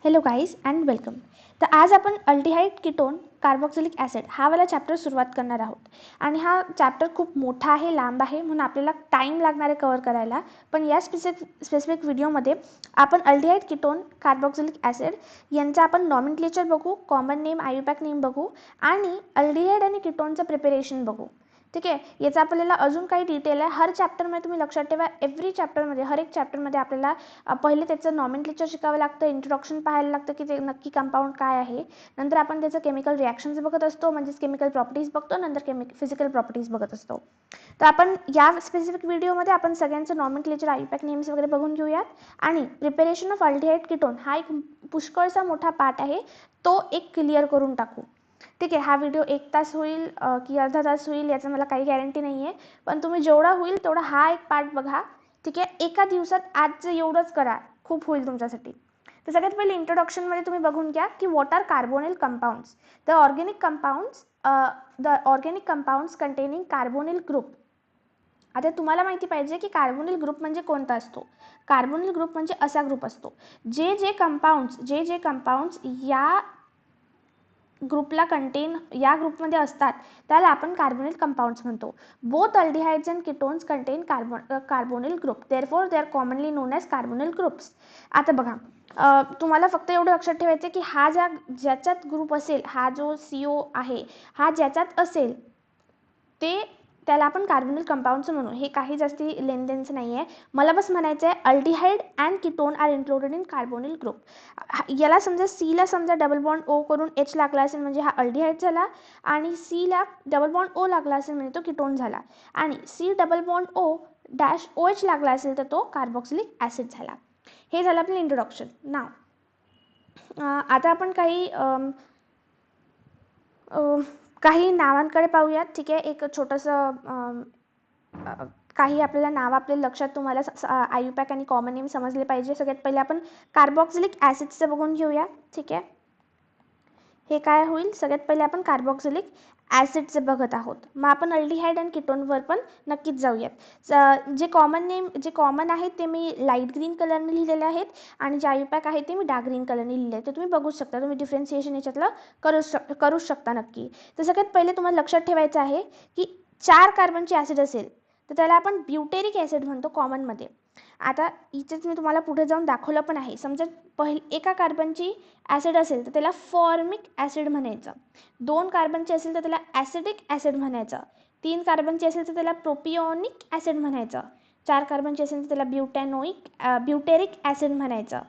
Hello guys end welcome. तर आज आपण अल्डिहाइड कीटोन कार्बोक्सिलिक ॲसिड हा वाला चॅप्टर सुरुवात करणार आहोत. आणि हा चॅप्टर खूप मोठा आहे, लांब आहे, म्हणून आपल्याला टाईम लागणार आहे कव्हर करायला. पण या स्पेसिफिक व्हिडिओमध्ये आपण अल्डिहाइड कीटोन कार्बोक्सिलिक ॲसिड यांचा आपण नॉमेनक्लेचर बघू, कॉमन नेम, आयुपॅक नेम बघू आणि अल्डिहाइड आणि कीटोनचं प्रिपरेशन बघू. ठीक आहे. याचा आपल्याला अजून काही डिटेल आहे. हर चॅप्टरमध्ये तुम्ही लक्षात ठेवा, एव्हरी चॅप्टरमध्ये, हर एक चॅप्टरमध्ये आपल्याला पहिले त्याचं नॉमेनक्लेचर शिकावं लागतं, इंट्रोडक्शन पाहायला लागतं की ते नक्की कंपाऊंड काय आहे. नंतर आपण त्याचं केमिकल रिॲक्शन्स बघत असतो, म्हणजेच केमिकल प्रॉपर्टीज बघतो, नंतर फिजिकल प्रॉपर्टीज बघत असतो. तर आपण या स्पेसिफिक व्हिडिओमध्ये आपण सगळ्यांचं नॉमेनक्लेचर, आयुपॅक नेम्स वगैरे बघून घेऊयात. आणि प्रिपरेशन ऑफ अल्डिहाइड कीटोन हा एक पुष्कळसा मोठा पार्ट आहे, तो एक क्लिअर करून टाकू. ठीक आहे. हा व्हिडिओ 1 तास होईल की अर्धा तास होईल याचं मला काही गॅरंटी नाही आहे, पण तुम्ही जेवढा होईल तेवढा हा एक पार्ट बघा. ठीक आहे. एका दिवसात आजचं एवढंच करा, खूप होईल तुमच्यासाठी. तर सगळ्यात पहिले इंट्रोडक्शनमध्ये तुम्ही बघून घ्या की what are carbonyl compounds. The organic compounds containing carbonyl group. आता तुम्हाला माहिती पाहिजे की कार्बोनिल ग्रुप म्हणजे कोणता असतो. कार्बोनिल ग्रुप म्हणजे असा ग्रुप असतो जे जे कंपाऊंड्स या ग्रुपला या ग्रुपमध्ये असतात त्याला आपण कार्बोनिल कंपाऊंड्स म्हणतो. Both aldehydes and ketones content carbonyl group, therefore they are commonly non as carbonyl groups. आता बघा, तुम्हाला फक्त एवढं लक्षात ठेवायचं की हा ज्याच्यात ग्रुप असेल, हा जो CO आहे, हा ज्याच्यात असेल त्याला आपण कार्बोनिल कंपाऊंड्स म्हणू. हे काही जास्ती लेनदेनचं नाही आहे. मला बस म्हणायचं आहे aldehyde and ketone are included in carbonyl group. याला समजा सीला समजा डबल बॉन्ड O करून H लागला असेल म्हणजे हा अल्डिहाइड झाला, आणि सीला डबल बॉन्ड O लागला असेल म्हणजे तो कीटोन झाला, आणि C double bond O dash OH लागला असेल तर तो कार्बोक्सिलिक ॲसिड झाला. हे झालं आपलं इंट्रोडक्शन. नाव आता आपण काही नावांकडे पाहूयात. ठीक आहे. एक छोटंसं काही आपल्याला नाव आपल्या लक्षात, तुम्हाला आयुपॅक आणि कॉमन नेम समजले पाहिजे. सगळ्यात पहिले आपण कार्बोक्सिलिक ॲसिडचं बघून घेऊया. ठीक आहे. हे काय होईल, सगळ्यात पहिले आपण कार्बोक्सिलिक ॲसिडचं बघत आहोत. मग आपण अल्डिहाइड आणि कीटोनवर पण नक्कीच जाऊयात. जे कॉमन आहेत ते मी लाईट ग्रीन कलरने लिहिलेले आहेत, आणि जे आयुपॅक आहे ते मी डार्क ग्रीन कलरने लिहिले आहेत. ते तुम्ही बघू शकता. तुम्ही डिफरन्सिएशन याच्यातलं करू शकता नक्की. तर सगळ्यात पहिले तुम्हाला लक्षात ठेवायचं आहे की 4 कार्बनचे ॲसिड असेल तर त्याला आपण ब्युटेरिक ॲसिड म्हणतो कॉमनमध्ये. आता इथेच मी तुम्हाला पुढे जाऊन दाखवलं पण आहे. समजा एका कार्बनची ॲसिड असेल तर त्याला फॉर्मिक ॲसिड म्हणायचं, 2 कार्बनची असेल तर त्याला ॲसिडिक ॲसिड म्हणायचं, 3 कार्बनची असेल तर त्याला प्रोपिओनिक ॲसिड म्हणायचं, 4 कार्बनची असेल तर त्याला ब्युटेरिक ॲसिड म्हणायचं.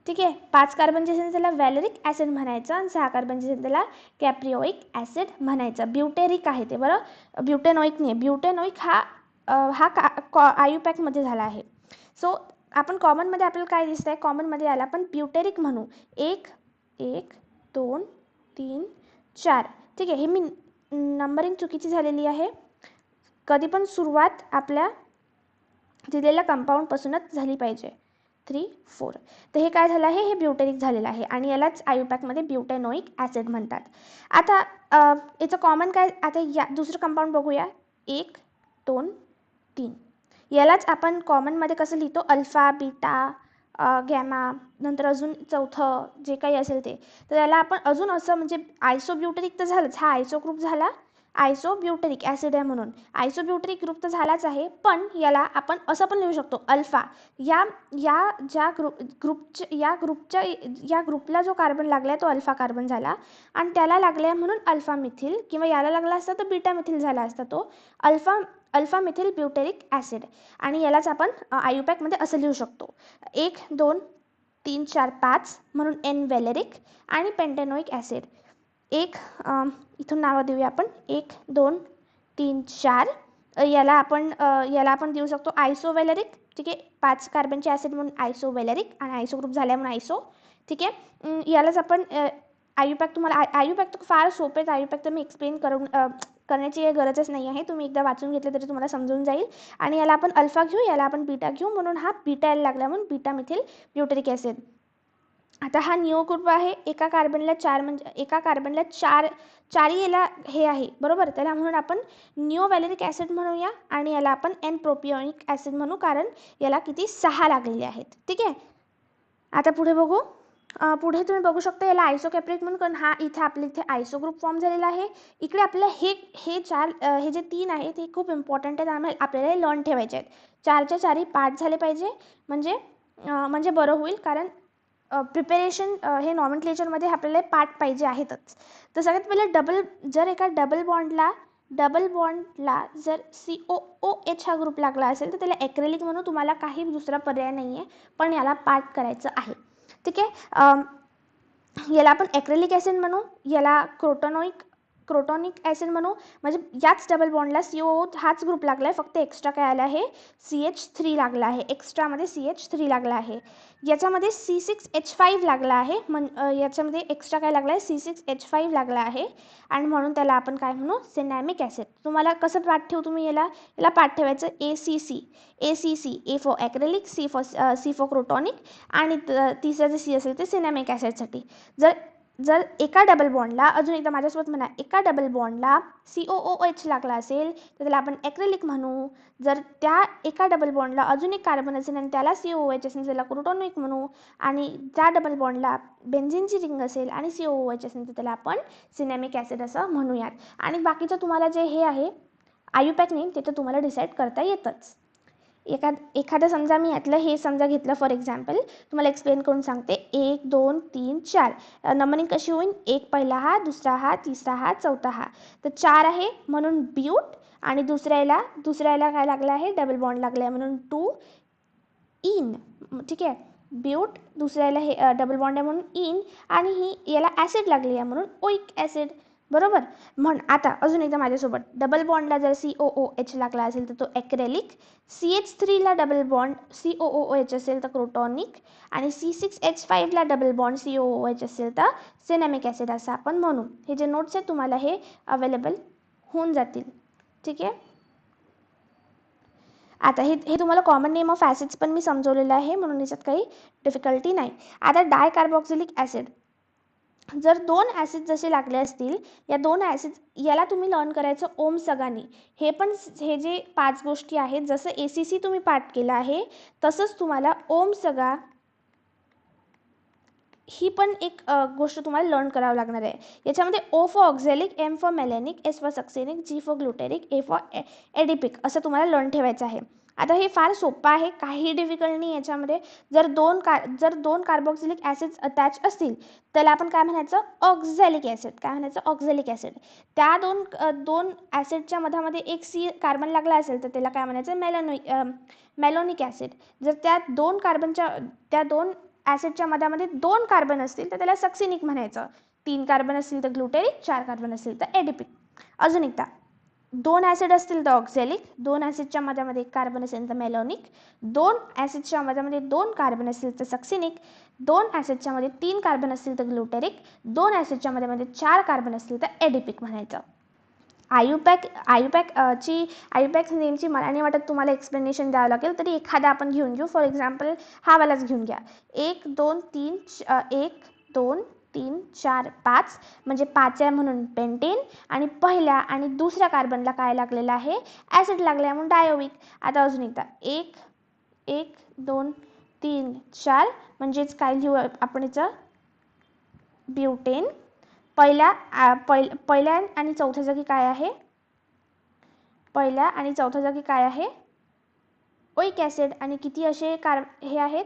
ठीक आहे. 5 कार्बनचे असेल त्याला व्हॅलेरिक ॲसिड म्हणायचं, आणि 6 कार्बनचे असेल त्याला कॅप्रिओइक ॲसिड म्हणायचं. ब्युटेरिक आहे ते, बरं, ब्युटेनोइक नाही. ब्युटेनोइक हा आयुपॅकमध्ये झाला आहे. सो आपण कॉमनमध्ये आपल्याला काय दिसतंय, कॉमनमध्ये याला आपण ब्युटेरिक म्हणू. 1 1 2 3 4. ठीक आहे. हे मी नंबरिंग चुकीची झालेली आहे. कधी पण सुरुवात आपल्या दिलेल्या कंपाऊंडपासूनच झाली पाहिजे. 3 4. तर हे काय झालं आहे, हे ब्युटेरिक झालेलं आहे, आणि यालाच आयुपॅकमध्ये ब्युटेनोइक ॲसिड म्हणतात. आता याचं कॉमन काय, आता दुसरं कंपाऊंड बघूया. 1 2 3. यालाच आपण कॉमनमध्ये कसं लिहितो, अल्फा, बीटा, गॅमा, नंतर अजून चौथं जे काही असेल ते. तर याला आपण अजून असं, म्हणजे आयसोब्युटेरिक तर झालंच, हा आयसो ग्रुप झाला, आयसोब्युटेरिक ॲसिड आहे म्हणून आयसोब्युटेरिक ग्रुप तर झालाच आहे. पण याला आपण असं पण लिहू शकतो, अल्फा. या ग्रुपला जो कार्बन लागला तो अल्फा कार्बन झाला, आणि त्याला लागला म्हणून अल्फा मिथिल, किंवा याला लागला असता तर बीटा मिथिल झाला असता, तो अल्फा मिथिल ब्युटेरिक ॲसिड. आणि यालाच आपण आयुपॅकमध्ये असं लिहू शकतो, 1 2 3 4 5 म्हणून N व्हॅलेरिक आणि पेंटेनोइक ॲसिड. इथून नावं देऊया आपण, 1 2 3 4. याला आपण देऊ शकतो आयसोव्हॅलेरिक. ठीक आहे. 5 कार्बनचे ॲसिड म्हणून आयसोव्हॅलेरिक, आणि आयसो ग्रुप झाल्या म्हणून आयसो. ठीक आहे. यालाच आपण आयुपॅक तर फार सोपे आहेत. आयुपॅक तर मी एक्सप्लेन करण्याची गरजच नाही आहे. तुम्ही एकदा वाचून घेतलं तरी तुम्हाला समजून जाईल. आणि याला आपण अल्फा घेऊ, याला आपण बीटा घेऊ, म्हणून हा बीटा यायला लागला म्हणून बीटा मिथिल ब्युटेरिक ॲसिड. आता हा निओ ग्रुप आहे. एका कार्बनला 4 याला हे आहे, बरोबर. त्याला म्हणून आपण निओ व्हॅलेरिक ॲसिड म्हणूया, आणि याला आपण N प्रोपिओनिक ॲसिड म्हणू, कारण याला किती 6 लागलेले आहेत. ठीक आहे. आता पुढे बघू. पुढे तुम्ही बघू शकता याला आयसोकॅप्रिक म्हणून, कारण हा इथे आपल्या इथे आयसो ग्रुप फॉर्म झालेला आहे. इकडे आपल्याला हे जे 3 आहेत हे खूप इम्पॉर्टंट आहेत, आपल्याला हे लर्न ठेवायचे आहेत. 4च्या 4ही पाठ झाले पाहिजे, म्हणजे बरं होईल, कारण प्रिपेरेशन हे नॉमेनक्लेचरमध्ये आपल्याला पाठ पाहिजे आहेतच. तर सगळ्यात पहिले जर एका डबल बॉन्डला जर COOH हा ग्रुप लागला असेल तर त्याला ॲक्रेलिक म्हणू. तुम्हाला काही दुसरा पर्याय नाही आहे, पण याला पाठ करायचं आहे. ठीक आहे. याला आपण ॲक्रेलिक ॲसिड म्हणू, याला क्रोटोनिक ॲसिड म्हणू. म्हणजे याच डबल बॉन्डला COO हाच ग्रुप लागला आहे, फक्त एक्स्ट्रा काय आला आहे, CH3 लागला आहे. एक्स्ट्रामध्ये CH3 लागला आहे. याच्यामध्ये C6H5 लागला आहे, याच्यामध्ये एक्स्ट्रा काय लागला आहे, C6H5 लागला आहे, आणि म्हणून त्याला आपण काय म्हणू, सिनॅमिक ॲसिड. तुम्हाला कसं पाठ ठेवू तुम्ही याला पाठ ठेवायचं ACC, A for acrylic, C for crotonic, आणि तिसरं जे C असेल ते सिनॅमिक ॲसिडसाठी. जर एका डबल बॉन्डला, अजून एकदा माझ्यासोबत म्हणा, एका डबल बॉन्डला COOH लागला असेल तर त्याला आपण ॲक्रेलिक म्हणू. जर त्या एका डबल बॉन्डला अजून एक कार्बन असेल आणि त्याला COOH असेल त्याला क्रोटोनिक म्हणू. आणि त्या डबल बॉन्डला बेन्झिनची रिंग असेल आणि COOH असेल तर त्याला आपण सिनॅमिक ॲसिड असं म्हणूयात. आणि बाकीचं तुम्हाला जे हे आहे आयुपॅक नेम ते तर तुम्हाला डिसाईड करता येतच. एखादं समजा मी यातलं हे समजा घेतलं, फॉर एक्झाम्पल तुम्हाला एक्सप्लेन करून सांगते. 1 2 3 4 नंबरिंग कशी होईल, 1 पहिला हा, दुसरा हा, तिसरा हा, चौथा हा. तर 4 आहे म्हणून ब्यूट, आणि दुसऱ्याला काय लागलं आहे, डबल बॉन्ड लागला आहे म्हणून 2 इन. ठीक आहे. ब्यूट, दुसऱ्याला हे डबल बॉन्ड आहे म्हणून इन, आणि ही याला ॲसिड लागली आहे म्हणून ओइक ॲसिड. बरोबर. आता अजून एकदा माझ्यासोबत, डबल बॉन्डला जर COOH लागला असेल तर तो ॲक्रेलिक, CH3ला डबल बॉन्ड COOH असेल तर क्रोटॉनिक, आणि C6H5ला डबल बॉन्ड COOH असेल तर सिनॅमिक ॲसिड असं आपण म्हणू. हे जे नोट्स आहेत तुम्हाला हे अवेलेबल होऊन जातील. ठीक आहे. आता हे तुम्हाला कॉमन नेम ऑफ ॲसिड्स पण मी समजवलेलं आहे, म्हणून याच्यात काही डिफिकल्टी नाही. आता डायकार्बॉक्सिलिक ॲसिड, जर 2 ॲसिड जसे लागले असतील, या 2 ॲसिड याला तुम्ही लर्न करायचं ओम सगानी. हे जे 5 गोष्टी आहेत, जसं ACC तुम्ही पाठ केलं आहे तसंच तुम्हाला ओम सगा ही पण एक गोष्ट तुम्हाला लर्न करावं लागणार आहे. याच्यामध्ये O for oxalic, M for malonic, S for succinic, G for glutaric, A for adipic असं तुम्हाला लर्न ठेवायचं आहे. आता हे फार सोपं आहे, काही डिफिकल्ट नाही याच्यामध्ये. जर दोन कार्बोक्सिलिक ॲसिड्स अटॅच असतील त्याला आपण काय म्हणायचं, ऑक्झॅलिक ॲसिड. काय म्हणायचं, ऑक्झॅलिक ॲसिड. त्या दोन ॲसिडच्या मधामध्ये एक C कार्बन लागला असेल तर त्याला काय म्हणायचं, मेलोनिक ॲसिड. जर त्या दोन ॲसिडच्या मधामध्ये 2 कार्बन असतील तर त्याला सक्सिनिक म्हणायचं. 3 कार्बन असतील तर ग्लुटेरिक, 4 कार्बन असतील तर एडिपिक. अजून एकदा, 2 ॲसिड असतील तर ऑक्झॅलिक, 2 ॲसिडच्या मधामध्ये 1 कार्बन असेल तर मेलोनिक, 2 ॲसिडच्या मधामध्ये 2 कार्बन असतील तर सक्सिनिक, 2 ॲसिडच्या मध्ये 3 कार्बन असतील तर ग्लुटेरिक, 2 ॲसिडच्या मध्ये 4 कार्बन असतील तर एडिपिक म्हणायचं. आयुपॅक नेमची मला नाही वाटत तुम्हाला एक्सप्लेनेशन द्यावं लागेल, तरी एखादा आपण घेऊन घेऊ. फॉर एक्झाम्पल हा वालाच घेऊन घ्या. 1 2 3 4 5 म्हणजे 5 आहे म्हणून पेंटेन, आणि पहिल्या आणि दुसऱ्या कार्बनला काय लागलेलं आहे, ॲसिड लागले आहे म्हणून डायोविक. आता अजून एकदा 1 2 3 4 म्हणजेच काय लिहू आपण याचं, ब्युटेन. पहिल्या आणि चौथ्या जागी काय आहे, पहिल्या आणि चौथ्या जागी काय आहे, ओइक ॲसिड. आणि किती असे हे आहेत,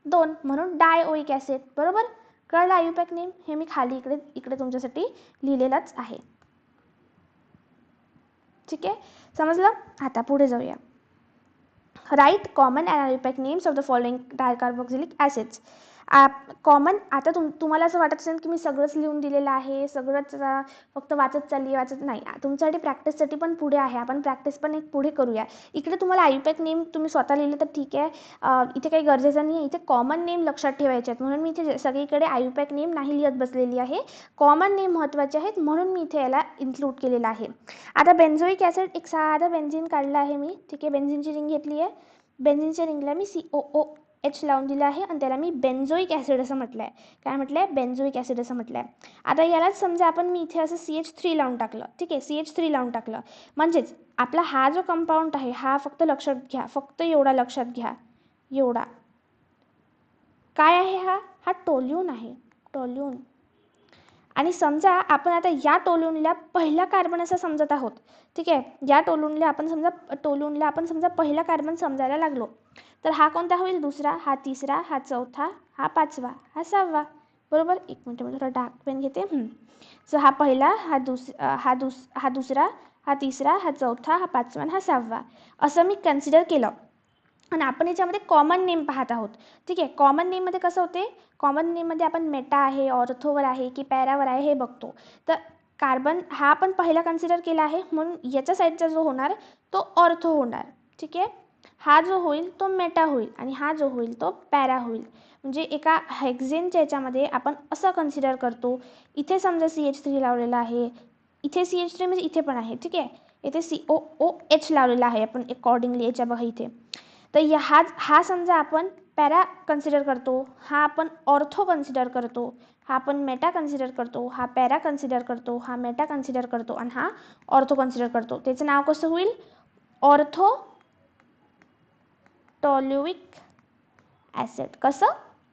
2 म्हणून डायओइक ॲसिड. बरोबर. कळलं आयुपॅक नेम. हे मी खाली इकडे तुमच्यासाठी लिहिलेलंच आहे. ठीक आहे, समजलं. आता पुढे जाऊया. Write common and IUPAC names of the following dicarboxylic acids. Common. आता तुम्हाला असं वाटत असेल की मी सगळंच लिहून दिलेलं आहे, सगळंच फक्त वाचत नाही. तुमच्यासाठी प्रॅक्टिससाठी पण पुढे आहे, आपण प्रॅक्टिस पण एक पुढे करूया. इकडे तुम्हाला आयुपॅक नेम तुम्ही स्वतः लिहिले तर ठीक आहे, इथे काही गरजेचं नाही आहे. इथे कॉमन नेम लक्षात ठेवायचे आहेत, म्हणून मी इथे सगळीकडे आयुपॅक नेम नाही लिहत बसलेली आहे. कॉमन नेम महत्त्वाचे आहेत म्हणून मी इथे याला इन्क्लूड केलेलं आहे. आता बेन्झोइक ॲसिड, एक साधा बेन्झिन काढला आहे मी. ठीक आहे, बेन्झिनची रिंग घेतली आहे. बेन्झिनच्या रिंगला मी COOH लावून दिलं आहे आणि त्याला मी बेन्झोइक ॲसिड असं म्हटलं आहे. काय म्हटलं आहे, बेन्झोइक ॲसिड असं म्हटलं आहे. आता यालाच समजा मी इथे असं CH3 लावून टाकलं. ठीक आहे, CH3 लावून टाकलं म्हणजेच आपला हा जो कंपाऊंड आहे हा फक्त लक्षात घ्या, फक्त एवढा लक्षात घ्या, एवढा काय आहे हा टोल्यून आहे, टोल्यून. आणि समजा आपण आता या टोल्यूनला पहिला कार्बन असं समजत आहोत. ठीक आहे, या टोल्यूनला आपण समजा पहिला कार्बन समजायला लागलो, तर हा कोणता होईल? दुसरा, हा तिसरा, हा चौथा, हा पाचवा, हा सहावा. बरोबर. एक मिनिट मी थोडा डार्क पेन घेते. सो हा पहिला, हा दुसरा, हा तिसरा, हा चौथा, हा पाचवा आणि हा सहावा असं मी कन्सिडर केलं. आणि आपण याच्यामध्ये कॉमन नेम पाहत आहोत. ठीक आहे, कॉमन नेममध्ये कसं होते, कॉमन नेममध्ये आपण मेटा आहे, ऑर्थोवर आहे की पॅरावर आहे हे बघतो. तर कार्बन हा आपण पहिला कन्सिडर केला आहे, म्हणून याच्या साईडचा जो होणार तो ऑर्थो होणार. ठीक आहे, हा जो होईल तो मेटा होईल आणि हा जो होईल तो पॅरा होईल. म्हणजे एका हेक्झेनच्या याच्यामध्ये आपण असं कन्सिडर करतो. इथे समजा CH3 लावलेला आहे, इथे CH3 म्हणजे इथे पण आहे. ठीक आहे, इथे COOH लावलेला आहे आपण अकॉर्डिंगली याच्या बघा इथे. तर हा समजा आपण पॅरा कन्सिडर करतो, हा आपण ऑर्थो कन्सिडर करतो, हा आपण मेटा कन्सिडर करतो, हा पॅरा कन्सिडर करतो, हा मेटा कन्सिडर करतो आणि हा ऑर्थो कन्सिडर करतो. त्याचं नाव कसं होईल? Ortho toluic acid. कसं?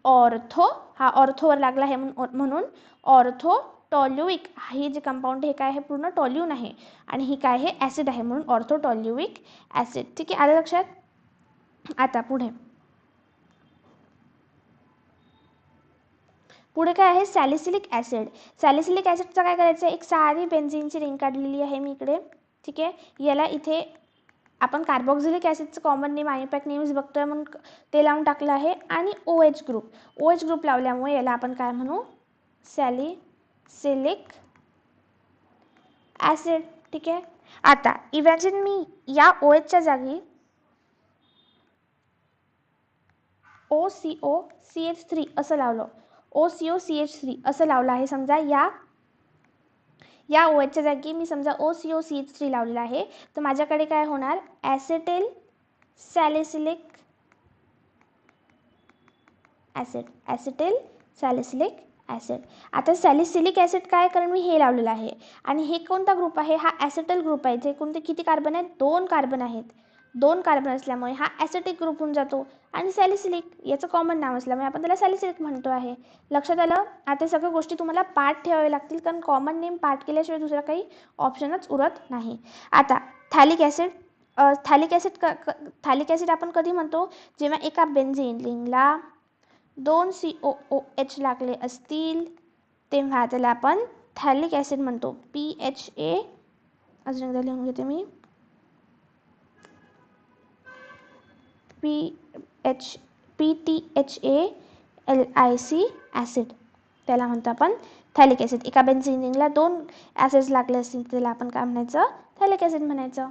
ऑर्थो, हा ऑर्थोवर लागला आहे म्हणून ऑर्थो टॉल्युइक. हे जे कंपाऊंड हे काय आहे? पूर्ण टॉल्यून आहे आणि ही काय आहे? ॲसिड आहे, म्हणून ऑर्थो टॉल्युइक ॲसिड. ठीक आहे, आलं लक्षात? आता पुढे काय आहे? Salicylic acid. सॅलिसिलिक ॲसिडचं काय करायचं आहे? एक साधी बेन्झीनची रिंग काढलेली आहे मी इकडे. ठीक आहे, याला इथे आपण कार्बोक्झिलिक ॲसिडचं कॉमन नेम आयपॅक नेम्स बघतोय म्हणून ते लावून टाकलं आहे. आणि OH ग्रुप लावल्यामुळे याला आपण काय म्हणू? Salicylic acid. ठीक आहे, आता इमॅजिन मी या OHच्या जागी OCOCH3 असं लावलं, OCOCH3 असं लावलं आहे. समजा या OHच्या जागी मी समजा OCOCH3 लावलेला आहे, तर माझ्याकडे काय होणार? ॲसेटेल सॅलिसिलिक ॲसिड, ॲसेटेल सॅलिसिलिक ॲसिड. आता सॅलिसिलिक ॲसिड काय? कारण मी हे लावलेलं आहे आणि हे कोणता ग्रुप आहे? हा ॲसेटल ग्रुप आहे. जे कोणते किती कार्बन आहेत? 2 कार्बन आहेत. 2 कार्बन असल्यामुळे हा ॲसेटिक ग्रुप होऊन जातो आणि सॅलिसिलिक याचं कॉमन नाव असल्यामुळे आपण त्याला सॅलिसिलिक म्हणतो आहे. लक्षात आलं? आता सगळ्या गोष्टी तुम्हाला पाठ ठेवाव्या लागतील, कारण कॉमन नेम पाठ केल्याशिवाय दुसरा काही ऑप्शनच उरत नाही. आता थॅलिक ॲसिड. थॅलिक ॲसिड आपण कधी म्हणतो? जेव्हा एका बेन्झीन रिंगला 2 COOH लागले असतील तेव्हा त्याला आपण थॅलिक ॲसिड म्हणतो. PHA, अजून एकदा लिहून घेते मी, PTHALIC ॲसिड, त्याला म्हणतो आपण थॅलिक ॲसिड. एका बेन्झीन रिंगला 2 ॲसिड्स लागले असतील त्याला आपण काय म्हणायचं? थॅलिक ॲसिड म्हणायचं.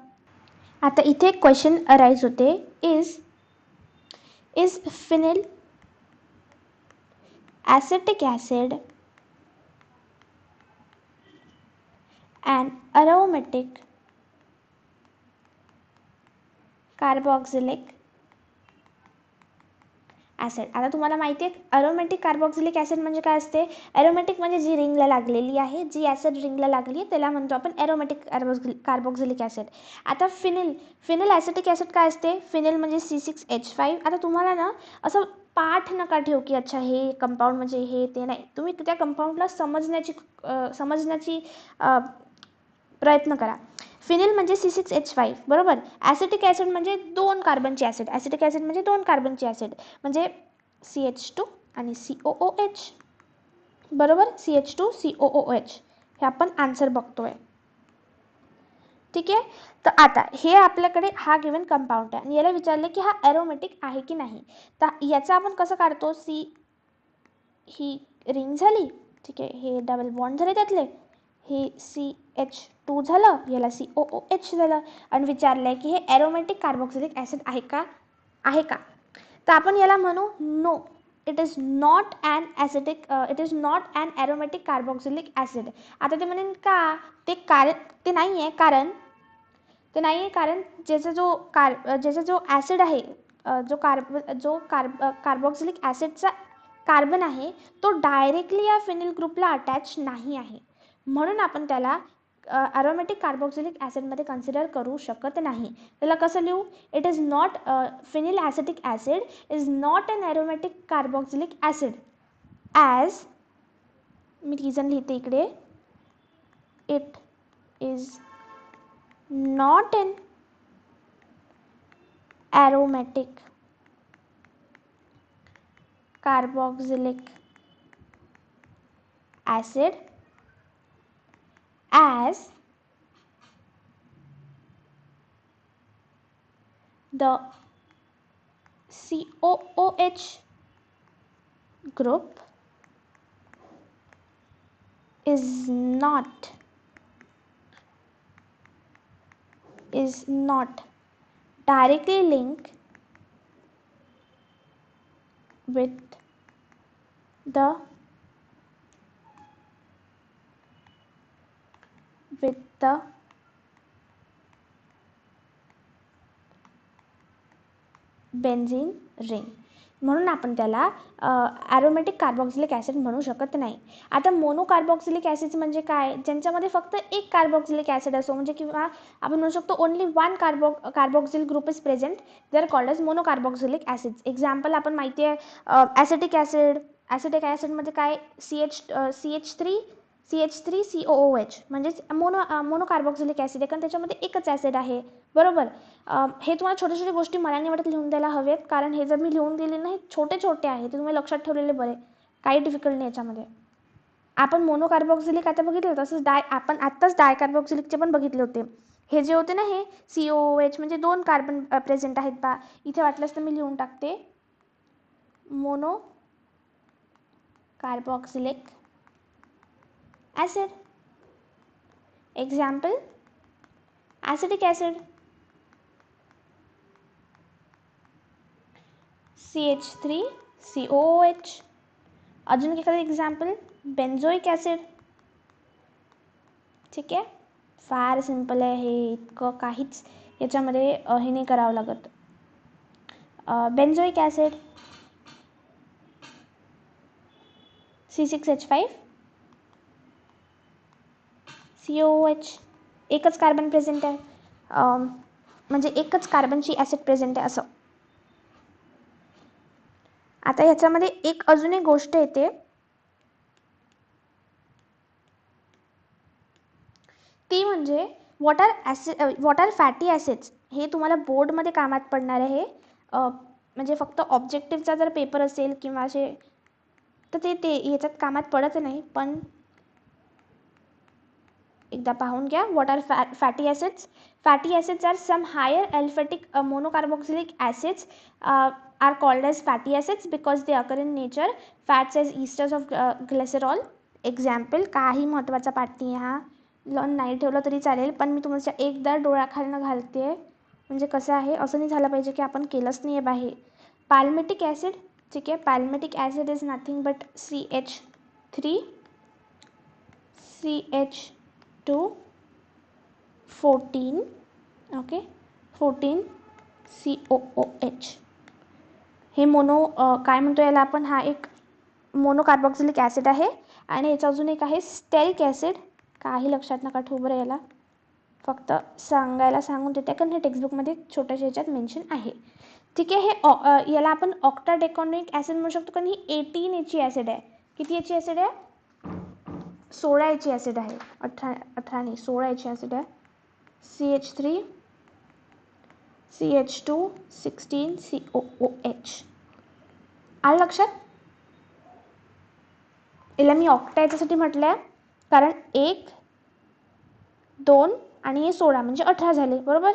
आता इथे क्वेश्चन अराईज होते, is phenyl acetic acid an aromatic carboxylic acid. आता तुम्हाला माहिती आहे अरोमॅटिक कार्बोक्सिलिक ॲसिड म्हणजे काय असते? ॲरोमॅटिक म्हणजे जी रिंगला लागलेली आहे, जी ॲसिड रिंगला लागली आहे त्याला म्हणतो आपण ॲरोमॅटिक कार्बोक्सिलिक ॲसिड. आता फिनिल ॲसिटिक ॲसिड काय असते? फिनिल म्हणजे C6H5. आता तुम्हाला ना असं पाठ नका ठेवू की अच्छा हे कंपाऊंड म्हणजे हे ते नाही. तुम्ही त्या कंपाऊंडला समजण्याची प्रयत्न करा. फिनिल म्हणजे C6H5, बरोबर. ॲसिटिक ॲसिड म्हणजे 2 कार्बनचे ॲसिड. ॲसिटिक ॲसिड म्हणजे 2 कार्बनचे ॲसिड, म्हणजे CH2 आणि COOH, बरोबर. CH2 COOH हे आपण आन्सर बघतोय. ठीक आहे, तर आता हे आपल्याकडे हा गिवन कंपाऊंड आहे आणि याला विचारले की हा ॲरोमॅटिक आहे की नाही. तर याचा आपण कसं काढतो? ही रिंग झाली. ठीक आहे, हे डबल बॉन्ड झाले त्यातले, हे CH2 झालं, याला COOH झालं आणि विचारलंय की हे ॲरोमॅटिक कार्बोक्सिलिक ॲसिड आहे का? तर आपण याला म्हणू no, it is not an aromatic carboxylic acid. आता ते म्हणेन का? ते नाही आहे, कारण ज्याचा जो ॲसिड आहे, जो कार्बोक्सिलिक ॲसिडचा कार्बन आहे तो डायरेक्टली या फिनिल ग्रुपला अटॅच नाही आहे, म्हणून आपण त्याला ॲरोमॅटिक कार्बोक्सिलिक ॲसिडमध्ये कन्सिडर करू शकत नाही. त्याला कसं लिहू? It is not phenyl acetic acid is not an aromatic carboxylic acid as, मी रिझन लिहिते इकडे, it is not an aromatic carboxylic acid as the COOH group is not directly linked with the benzene ring, म्हणून आपण त्याला aromatic carboxylic acid म्हणू शकत नाही. आता मोनोकार्बोक्सिलिक ॲसिड्स म्हणजे काय? ज्यांच्यामध्ये फक्त एक कार्बोक्सिलिक ॲसिड असो, म्हणजे किंवा आपण म्हणू शकतो only one carboxyl group is present, they are called as monocarboxylic acids. Example आपण माहिती आहे ॲसिटिक ॲसिडमध्ये काय CH3COOH म्हणजेच मोनोकार्बोक्सिलिक ॲसिड आहे, कारण त्याच्यामध्ये एकच ॲसिड आहे. बरोबर. हे तुम्हाला छोट्या छोट्या गोष्टी मला नाही वाटत लिहून द्यायला हवेत, कारण हे जर मी लिहून दिले ना, हे छोटे छोटे आहे, ते तुम्ही लक्षात ठेवलेले बरे, काही डिफिकल्ट नाही याच्यामध्ये. आपण मोनोकार्बोक्सिलिक आता बघितलं, तसंच आपण आत्ताच डायकार्बोक्सिलिकचे पण बघितले होते. हे जे होते ना, हे COOH म्हणजे 2 कार्बन प्रेझेंट आहेत बा. इथे वाटलंच तर मी लिहून टाकते mono carboxylic acid. Example acetic acid CH3COOH. अजून एखादं एक्झाम्पल बेन्झोइक ॲसिड. ठीक आहे, फार सिंपल आहे हे, इतकं काहीच याच्यामध्ये हे नाही करावं लागत. बेन्झोइक ॲसिड C6H5 COOH, एकच कार्बन प्रेझेंट आहे, म्हणजे एकच कार्बनची ॲसिड प्रेझेंट आहे असं. आता ह्याच्यामध्ये अजून एक गोष्ट येते, ती म्हणजे व्हॉट आर फॅटी ॲसिड्स. हे तुम्हाला बोर्डमध्ये कामात पडणार आहे. म्हणजे फक्त ऑब्जेक्टिव्हचा जर पेपर असेल किंवा असे तर ते याच्यात कामात पडत नाही, पण एकदा पाहून घ्या. What are fatty acids? Fatty acids are some higher aliphatic monocarboxylic acids are called as fatty acids because they occur in nature. Fats as esters of glycerol. Example, काही महत्त्वाचा पाठ नाही हा, लर्न नाही ठेवलं तरी चालेल, पण मी तुमच्या एकदा डोळ्याखालनं घालते, म्हणजे कसं आहे, असं नाही झालं पाहिजे की आपण केलंच नाही आहे बाहेर. Palmitic acid. ठीक आहे, palmitic acid is nothing but CH3CH214 okay 14 COOH. हे काय म्हणतो याला आपण, हा एक मोनोकार्बोक्सिलिक ॲसिड आहे. आणि याचा अजून एक आहे स्टेरिक ॲसिड. काही लक्षात नका ठेवू बरं याला, फक्त सांगायला सांगून देते, कारण हे टेक्स्टबुकमध्ये छोट्याशा ह्याच्यात मेन्शन आहे. ठीक आहे, हे याला आपण ऑक्टाडेकॉनिक ॲसिड म्हणू शकतो, कारण ही 18 याची ॲसिड आहे. किती याची ॲसिड आहे? 16 याची ॲसिड आहे. 18 नाही, 16 याची ॲसिड आहे. CH3 CH2 16 COOH. आलं लक्षात? याला मी ऑक्टा याच्यासाठी म्हटलं आहे, कारण 1 2 आणि हे 16 म्हणजे 18 झाले. बरोबर.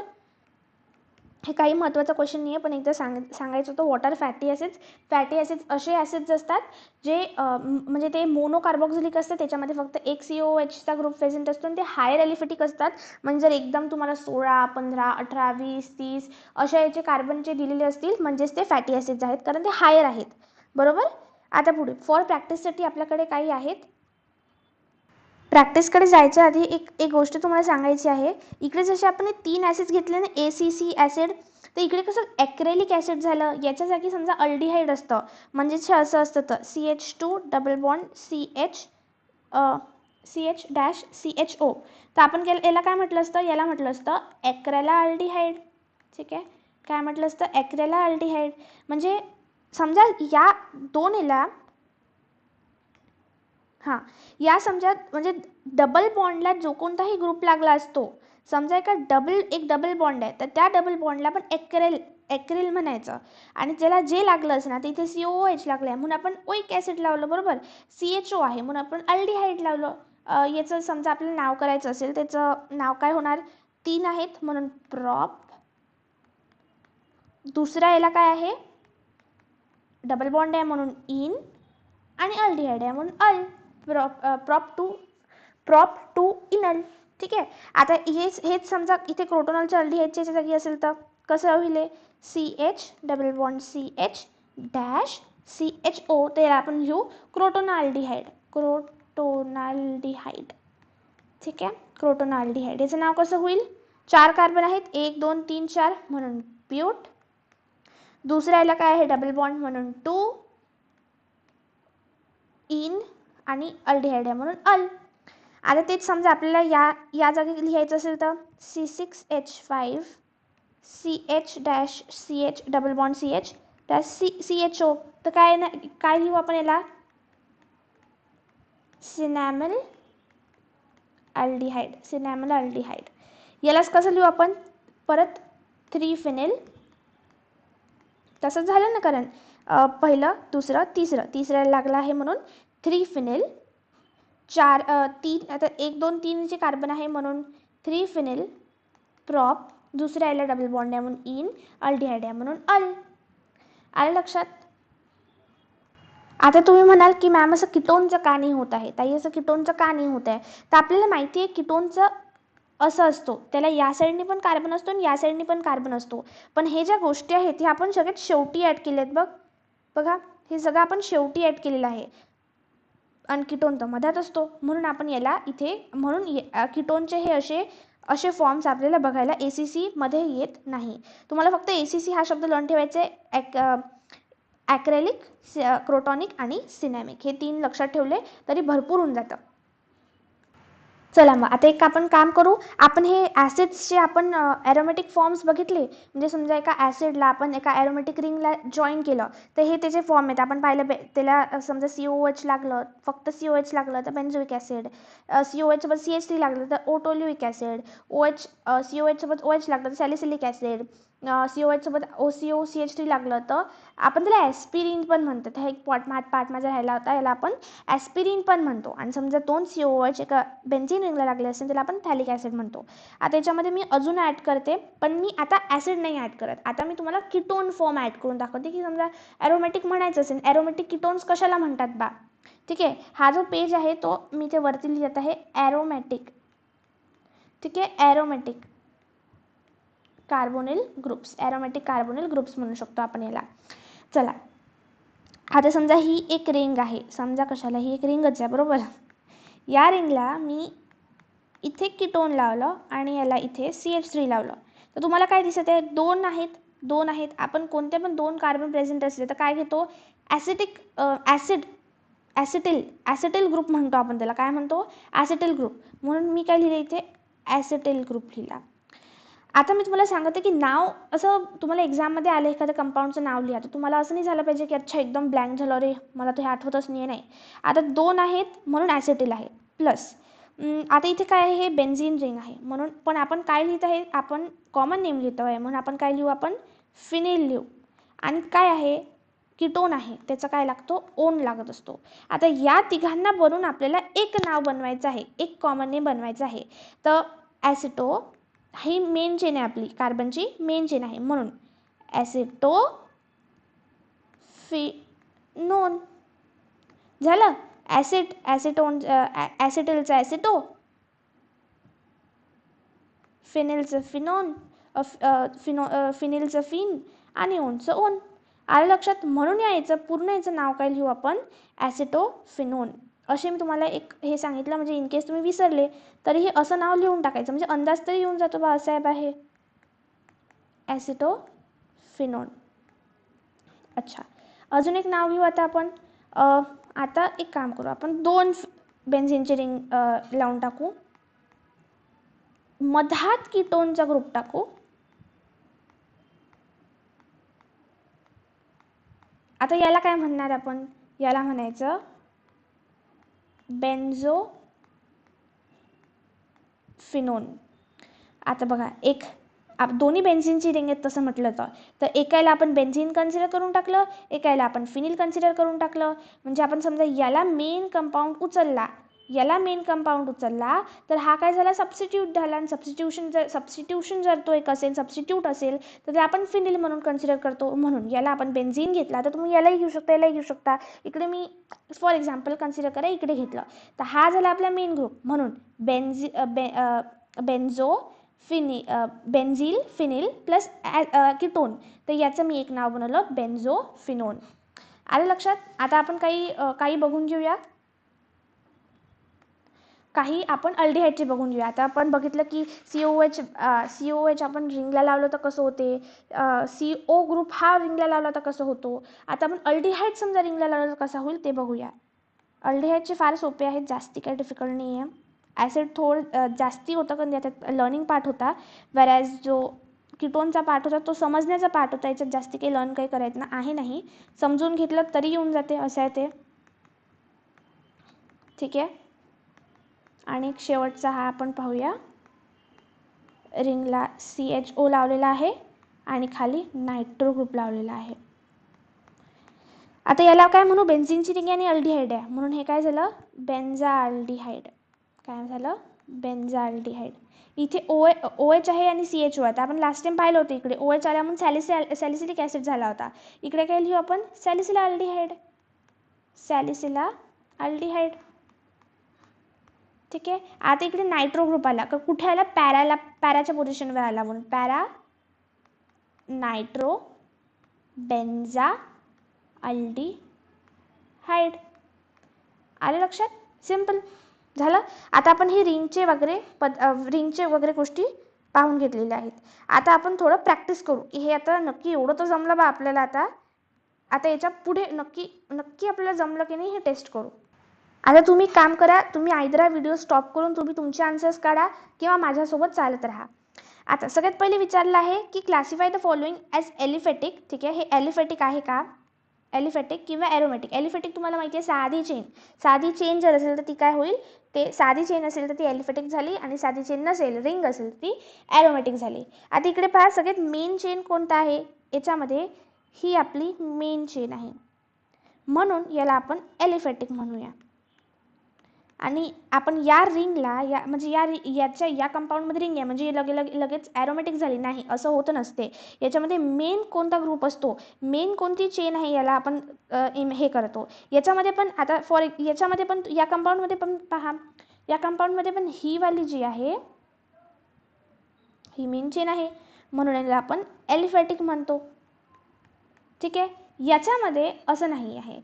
हे काही महत्त्वाचा क्वेश्चन नाही आहे, पण एकदा सांगायचं होतं. What are fatty acids? Fatty acids असे ॲसिड्स असतात जे म्हणजे ते मोनोकार्बोक्सिलिक असतात, त्याच्यामध्ये फक्त एक COOHचा ग्रुप प्रेझेंट असतो, आणि ते हायर ॲलिफेटिक असतात. म्हणजे जर एकदम तुम्हाला 16 15 18 20 30 अशा याचे कार्बनचे दिलेले असतील, म्हणजेच ते फॅटी ॲसिड्स आहेत, कारण ते हायर आहेत. बरोबर. आता पुढे फॉर प्रॅक्टिससाठी आपल्याकडे काही आहेत. प्रॅक्टिसकडे जायच्या आधी एक गोष्ट तुम्हाला सांगायची आहे. इकडे जसे आपण 3 ॲसिड्स घेतले ना, ACC ॲसिड, तर इकडे कसं ॲक्रेलिक ॲसिड झालं. याच्या जागी समजा अल्डिहाइड असतं, म्हणजेच असं असतं तर CH2 double bond CH CH-CHO. तर आपण याला काय म्हटलं असतं, याला म्हटलं असतं ॲक्रेलाल्डिहाइड. ठीक आहे, काय म्हटलं असतं, ॲक्रेलाल्डिहाइड. म्हणजे समजा या दोन याला या समजा म्हणजे डबल बॉन्डला जो कोणताही ग्रुप लागला असतो, समजा एक डबल बॉन्ड आहे, तर त्या डबल बॉन्डला आपण ॲक्रिल म्हणायचं. आणि त्याला जे लागलं असं ना, तर इथे COOH लागलं आहे म्हणून आपण ओइक ॲसिड लावलं, बरोबर. CHO आहे म्हणून आपण अल्डिहाइड लावलं. याचं समजा आपल्याला नाव करायचं असेल, त्याचं नाव काय होणार, 3 आहेत म्हणून प्रॉप. दुसरा याला काय आहे, डबल बॉन्ड आहे म्हणून इन, आणि अल्डिहाइड आहे म्हणून अल. Prop to इनल. ठीक आहे, आता हेच समजा इथे क्रोटोनॉलच्या अल्डिहाइडच्या जागी असेल तर कसं होईल, CH double bond CH dash CHO, तर आपण घेऊ क्रोटोनाल्डिहाइड. ठीक आहे, क्रोटोनाल्डिहाइड. याचं नाव कसं होईल, 4 कार्बन आहेत, 1 2 3 4 म्हणून ब्यूट. दुसऱ्या याला काय आहे, डबल बॉन्ड म्हणून 2 इन, आणि अल्डिहाइड आहे म्हणून अल. आता तेच समजा आपल्याला या जागी लिहायचं असेल तर C6H5 CH dash CH double bond CH dash CHO, तर काय लिहू आपण याला, सिनॅमल अल्डिहाइड. यालाच कसं लिहू आपण, परत 3 फिनेल. तसंच झालं ना, कारण पहिलं दुसरं तिसऱ्याला लागला आहे म्हणून 3 फिनेल. 3 आता 1 2 3 चे कार्बन आहे म्हणून 3 फिनेल प्रॉप. दुसऱ्या याला डबल बॉन्ड आहे म्हणून इन, अल्डिहाइड आहे म्हणून अल. आलं लक्षात. आता तुम्ही म्हणाल की मॅम असं किटोनचं का नाही होत आहे, ताई असं किटोनचं का नाही होत आहे, तर आपल्याला माहिती आहे किटोनचं असं असतो, त्याला या साईडने पण कार्बन असतो आणि या साईडने पण कार्बन असतो. पण हे ज्या गोष्टी आहेत ह्या आपण सगळ्यात शेवटी ॲड केल्यात. बघा हे सगळं आपण शेवटी ॲड केलेलं आहे, आणि किटोन तर मधात असतो म्हणून आपण याला इथे, म्हणून किटोनचे हे असे फॉर्म्स आपल्याला बघायला ACC मध्ये येत नाही. तुम्हाला फक्त ACC हा शब्द लॉन ठेवायचे, ॲक्रेलिक, क्रोटॉनिक आणि सिनॅमिक, हे 3 लक्षात ठेवले तरी भरपूर होऊन जातं. चला मग आता एक आपण काम करू, आपण हे ॲसिड्सचे आपण ॲरोमॅटिक फॉर्म्स बघितले. म्हणजे समजा एका ॲसिडला आपण एका ॲरोमॅटिक रिंगला जॉईन केलं तर हे त्याचे फॉर्म आहेत. आपण पाहिलं त्याला समजा COOH लागलं, फक्त COH लागलं तर बेन्झोइक ॲसिड, COH सोबत CH3 लागलं तर ओटोल्युइक ॲसिड, COH सोबत OH लागलं तर सॅलिसिलिक ॲसिड, COH सोबत OCO CH3 लागलं तर आपण त्याला ॲस्पिरिन पण म्हणतो. हा एक पार्ट माझा राहिला होता, याला आपण ॲस्पिरिन पण म्हणतो. आणि समजा 2 COOH एका बेन्झीन रिंगला लागले असेल त्याला आपण थॅलिक ॲसिड म्हणतो. आता याच्यामध्ये मी अजून ॲड करते, पण मी आता ॲसिड नाही ॲड करत. आता मी तुम्हाला किटोन फॉर्म ॲड करून दाखवते की समजा ॲरोमॅटिक म्हणायचं असेल, ॲरोमॅटिक किटोन्स कशाला म्हणतात बा. ठीक आहे, हा जो पेज आहे तो मी ते वरती लिहित आहे ॲरोमॅटिक. ठीक आहे, aromatic carbonyl groups, aromatic carbonyl groups म्हणू शकतो आपण याला. चला आता समजा ही एक रिंग आहे, समजा कशाला ही एक रिंगच आहे, बरोबर. या रिंगला मी इथे किटोन लावलं आणि याला इथे CH3 लावलं, तर तुम्हाला काय दिसत आहे, 2 आहेत. आपण कोणते पण 2 कार्बन प्रेझेंट असले तर काय घेतो, ॲसिटिल ग्रुप म्हणतो आपण त्याला. काय म्हणतो, ॲसिटिल ग्रुप. म्हणून मी काय लिहिलं इथे, ॲसिटिल ग्रुप लिहिला. आता मी तुम्हाला सांगते की नाव असं तुम्हाला एक्झाममध्ये आलं एखाद्या कंपाऊंडचं नाव लिहा, तर तुम्हाला असं नाही झालं पाहिजे की अच्छा एकदम ब्लँक झालं, रे मला तर हे आठवतच नाही. आता 2 आहेत म्हणून ॲसिटिल आहे. प्लस आता इथे काय आहे, हे बेन्झीन रिंग आहे म्हणून, पण आपण काय लिहित आहे, आपण कॉमन नेम लिहितो आहे म्हणून आपण काय लिहू, आपण फिनेल लिहू. आणि काय आहे, किटोन आहे, त्याचा काय लागतो, ओन लागत असतो. आता या तिघांना बनवून आपल्याला एक नाव बनवायचं आहे, एक कॉमन नेम बनवायचं आहे. तर ॲसिटो ही मेन चेन आहे, आपली कार्बनची मेन चेन आहे म्हणून ॲसिटो फिनोन झालं. ॲसिटिलचं ॲसिटो, फिनेलचं फिनोन, फिनेलचं फिन, आणि ओनचं ओन. आलं लक्षात. म्हणून याचं पूर्ण याचं नाव काय लिहू आपण, ॲसिटोफिनोन. असे मी तुम्हाला एक हे सांगितलं, म्हणजे इन केस तुम्ही विसरले तरी हे असं नाव लिहून टाकायचं, म्हणजे अंदाज तरी येऊन जातो बा साहेब आहे ॲसिटोफिनोन. अच्छा, अजून एक नाव घेऊ आता आपण. आता एक काम करू, आपण बेन्झीनची रिंग लावून टाकू, मधात कीटोनचा ग्रुप टाकू. आता याला काय म्हणणार आपण, याला म्हणायचं बेन्झो फिनोन. आता बघा, एक दोन्ही बेन्झीनची रिंग आहेत तसं म्हटलं तर एकाला आपण बेन्झीन कन्सिडर करून टाकलं, एकाला आपण फिनिल कन्सिडर करून टाकलं. म्हणजे आपण समजा याला मेन कंपाऊंड उचलला, तर हा काय झाला, सबस्टिट्यूट झाला. आणि सबस्टिट्यूशन जर तो एक असेल, सबस्टिट्यूट असेल, तर आपण फिनिल म्हणून कन्सिडर करतो. म्हणून याला आपण बेन्झीन घेतला तर तुम्ही यालाही घेऊ शकता, यालाही घेऊ शकता. इकडे मी फॉर एक्झाम्पल कन्सिडर करा, इकडे घेतलं तर हा झाला आपला मेन ग्रुप. म्हणून बेन्झो बेन्झील फिनिल प्लस कीटोन, तर याचं मी एक नाव बनवलं बेन्झो फिनोन. आलं लक्षात. आता आपण काही बघून घेऊया, काही आपण अल्डिहाइडचे बघून घेऊया. आता आपण बघितलं की COH आपण रिंगला लावलं तर कसं होते, CO ग्रुप हा रिंगला लावला तर कसं होतो. आता आपण अल्डिहाइड समजा रिंगला लावलं तर कसा होईल ते बघूया. अल्डिहाइडचे फार सोपे आहेत, जास्ती काही डिफिकल्ट नाही आहे. ॲसिड थोडं जास्ती होतं कारण त्यात लर्निंग पार्ट होता, व्हॅरॅज जो कीटोनचा पार्ट होता तो समजण्याचा पार्ट होता. याच्यात जास्ती काही करायचं नाही, समजून घेतलं तरी येऊन जाते, असं आहे ते. ठीक आहे. आणि शेवटचा हा आपण पाहूया, रिंगला CHO लावलेला आहे आणि खाली नायट्रो ग्रुप लावलेला आहे. आता याला काय म्हणू, बेन्झीनची रिंग आणि अल्डिहाइड आहे म्हणून हे काय झालं, बेन्झाल्डिहाइड. काय झालं, बेन्झाल्डिहाइड. इथे OH आहे आणि CHO आहे. आपण लास्ट टाइम पाहिलं होतं, इकडे OH आला म्हणून सॅलिसिलिक ॲसिड झाला होता. इकडे काय लिहू आपण, सॅलिसिला अल्डिहाइड. ठीक आहे. आता इकडे नायट्रो ग्रुप आला, कुठे आला, पॅराच्या पोझिशनवर आला म्हणून पॅरा नायट्रो बेन्झा अल्डिहाइड. आलं लक्षात, सिंपल झालं. आता आपण ही रिंगचे वगैरे गोष्टी पाहून घेतलेल्या आहेत. आता आपण थोडं प्रॅक्टिस करू की हे आता नक्की एवढं तर जमलं बा आपल्याला. आता याच्या पुढे नक्की आपल्याला जमलं की नाही हे टेस्ट करू. आता तुम्ही काम करा, तुम्ही आयदर व्हिडिओ स्टॉप करून तुम्ही तुमचे आन्सर्स काढा किंवा माझ्यासोबत चालत राहा. आता सगळ्यात पहिले विचारलं आहे की क्लासिफाय द फॉलोइंग ॲज एलिफॅटिक. ठीक आहे, हे एलिफॅटिक आहे का, एलिफॅटिक किंवा ॲरोमॅटिक. एलिफॅटिक तुम्हाला माहिती आहे, साधी चेन जर असेल तर ती काय होईल, ते साधी चेन असेल तर ती एलिफॅटिक झाली आणि साधी चेन नसेल, रिंग असेल तर ती ॲरोमॅटिक झाली. आता इकडे पहा, सगळ्यात मेन चेन कोणता आहे याच्यामध्ये, ही आपली मेन चेन आहे म्हणून याला आपण एलिफॅटिक म्हणूया. आणि आपण या रिंगला म्हणजे या कंपाऊंडमध्ये रिंग आहे म्हणजे लगेच ॲरोमॅटिक झाली नाही, असं होतं नसते. याच्यामध्ये मेन कोणता ग्रुप असतो, मेन कोणती चेन आहे याला आपण हे करतो. याच्यामध्ये पण आता याच्यामध्ये पण या कंपाऊंडमध्ये पण पहा, या कंपाऊंडमध्ये पण ही वाली जी आहे ही मेन चेन आहे म्हणून याला आपण एलिफॅटिक म्हणतो. ठीक आहे. याच्यामध्ये असं नाही आहे,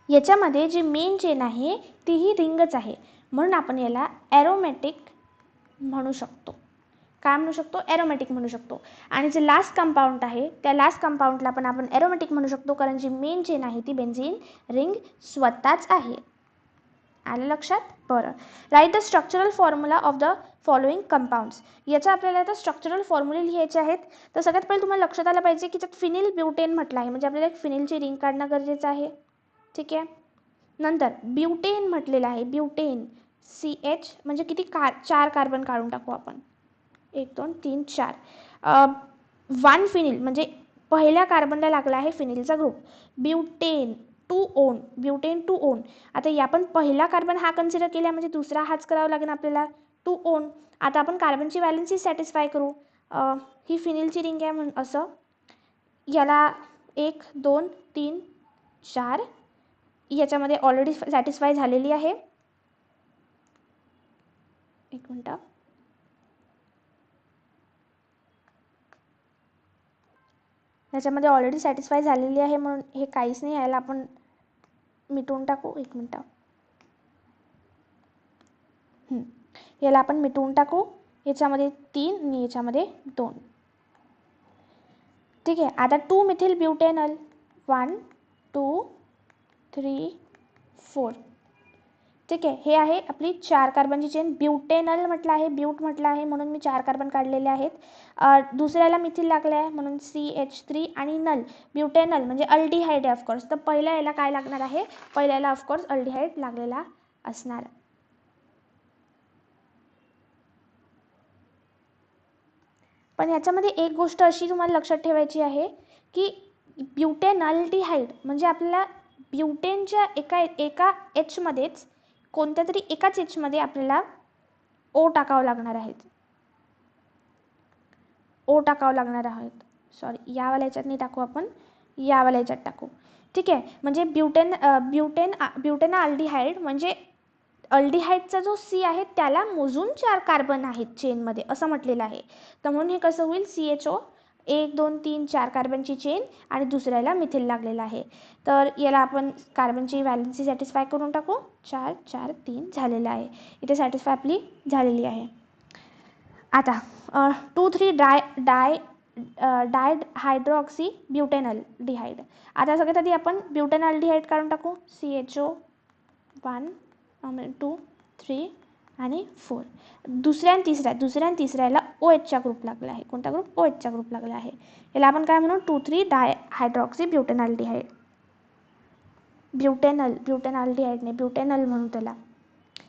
याच्यामध्ये जी मेन चेन आहे ती ही रिंगच आहे म्हणून आपण याला ॲरोमॅटिक म्हणू शकतो. काय म्हणू शकतो, ॲरोमॅटिक म्हणू शकतो. आणि जे लास्ट कंपाऊंड आहे त्या लास्ट कंपाऊंडला पण आपण ॲरोमॅटिक म्हणू शकतो कारण जी मेन चेन आहे ती बेन्झीन रिंग स्वतःच आहे. आलं लक्षात. बरं, write the structural formula of the following compounds. याचा आपल्याला आता स्ट्रक्चरल फॉर्म्युले लिहायचे आहेत. तर सगळ्यात पहिले तुम्हाला लक्षात आलं पाहिजे की त्यात फिनिल ब्युटेन म्हटलं आहे म्हणजे आपल्याला एक फिनिलची रिंग काढणं गरजेचं आहे. ठीक आहे. नंतर ब्युटेन म्हटलेलं आहे, ब्युटेन CH म्हणजे किती 4 कार्बन काढून टाकू आपण, 1 2 3 4. 1 फिनिल म्हणजे पहिल्या कार्बनला लागला आहे फिनिलचा ग्रुप. Butane 2 on. आता आपण पहिला कार्बन हा कन्सिडर केला म्हणजे दुसरा हाच करावा लागेल आपल्याला, 2 ओन. आता आपण कार्बनची व्हॅलेन्सी सॅटिस्फाय करू. ही फिनिलची रिंग आहे म्हणून असं याला 1 2 3 4 याच्यामध्ये ऑलरेडी सॅटिस्फाय झालेली आहे. एक मिनिट, याच्यामध्ये ऑलरेडी सॅटिस्फाय झालेली आहे म्हणून हे काहीच नाही, याला आपण मिटवून टाकू. एक मिनिट, याला आपण मिटवून टाकू. याच्यामध्ये 3 आणि याच्यामध्ये 2. ठीक आहे. आता 2 मिथिल ब्युटेनॉल 1 2 3 4. ठीक आहे, हे आहे आपली 4 कार्बनची चेन. ब्युटेनल म्हटलं आहे, ब्यूट म्हटलं आहे म्हणून मी 4 कार्बन काढलेले आहेत. दुसऱ्याला मिथिल लागले आहे म्हणून CH3 आणि नल. ब्युटेनल म्हणजे अल्डिहाइड आहे ऑफकोर्स. तर पहिल्या याला काय लागणार आहे, पहिल्या याला ऑफकोर्स अल्डिहाइड लागलेला असणार. पण याच्यामध्ये एक गोष्ट अशी तुम्हाला लक्षात ठेवायची आहे की ब्युटेनल्डिहाइड म्हणजे आपल्याला ब्युटेनच्या एका H मध्येच कोणत्या तरी एकाच H मध्ये आपल्याला O टाकावं लागणार आहेत. O टाकावं लागणार आहेत. सॉरी, यावाल्या याच्यात नाही टाकू, आपण यावाल्या याच्यात टाकू. ठीक आहे, म्हणजे ब्युटेनल्डिहाइड म्हणजे अल्डिहाइडचा जो C आहे त्याला मोजून 4 कार्बन आहेत चेनमध्ये असं म्हटलेलं आहे. तर म्हणून हे कसं होईल, CHO 1 2 3 4 कार्बनची चेन आणि दुसऱ्याला मिथिल लागलेला आहे. तर याला आपण कार्बनची व्हॅलेन्सी सॅटिस्फाय करून टाकू. 4 4 3 झालेलं आहे. इथे सॅटिस्फाय आपली झालेली आहे. आता 2,3 डाय हायड्रॉक्सी ब्युटेनल्डिहाइड. आता सगळ्यात आधी आपण ब्युटेनल्डिहाइड काढून टाकू. CHO 1 2 3 आणि 4. दुसऱ्या आणि तिसऱ्याला OHचा ग्रुप लागला आहे. कोणता ग्रुप, OHचा ग्रुप लागला आहे. याला आपण काय म्हणू, 2,3 डाय हायड्रॉक्सी ब्युटेनल्डिहाइड. ब्युटेनल्डिहाइड नाही, ब्युटेनल म्हणू त्याला.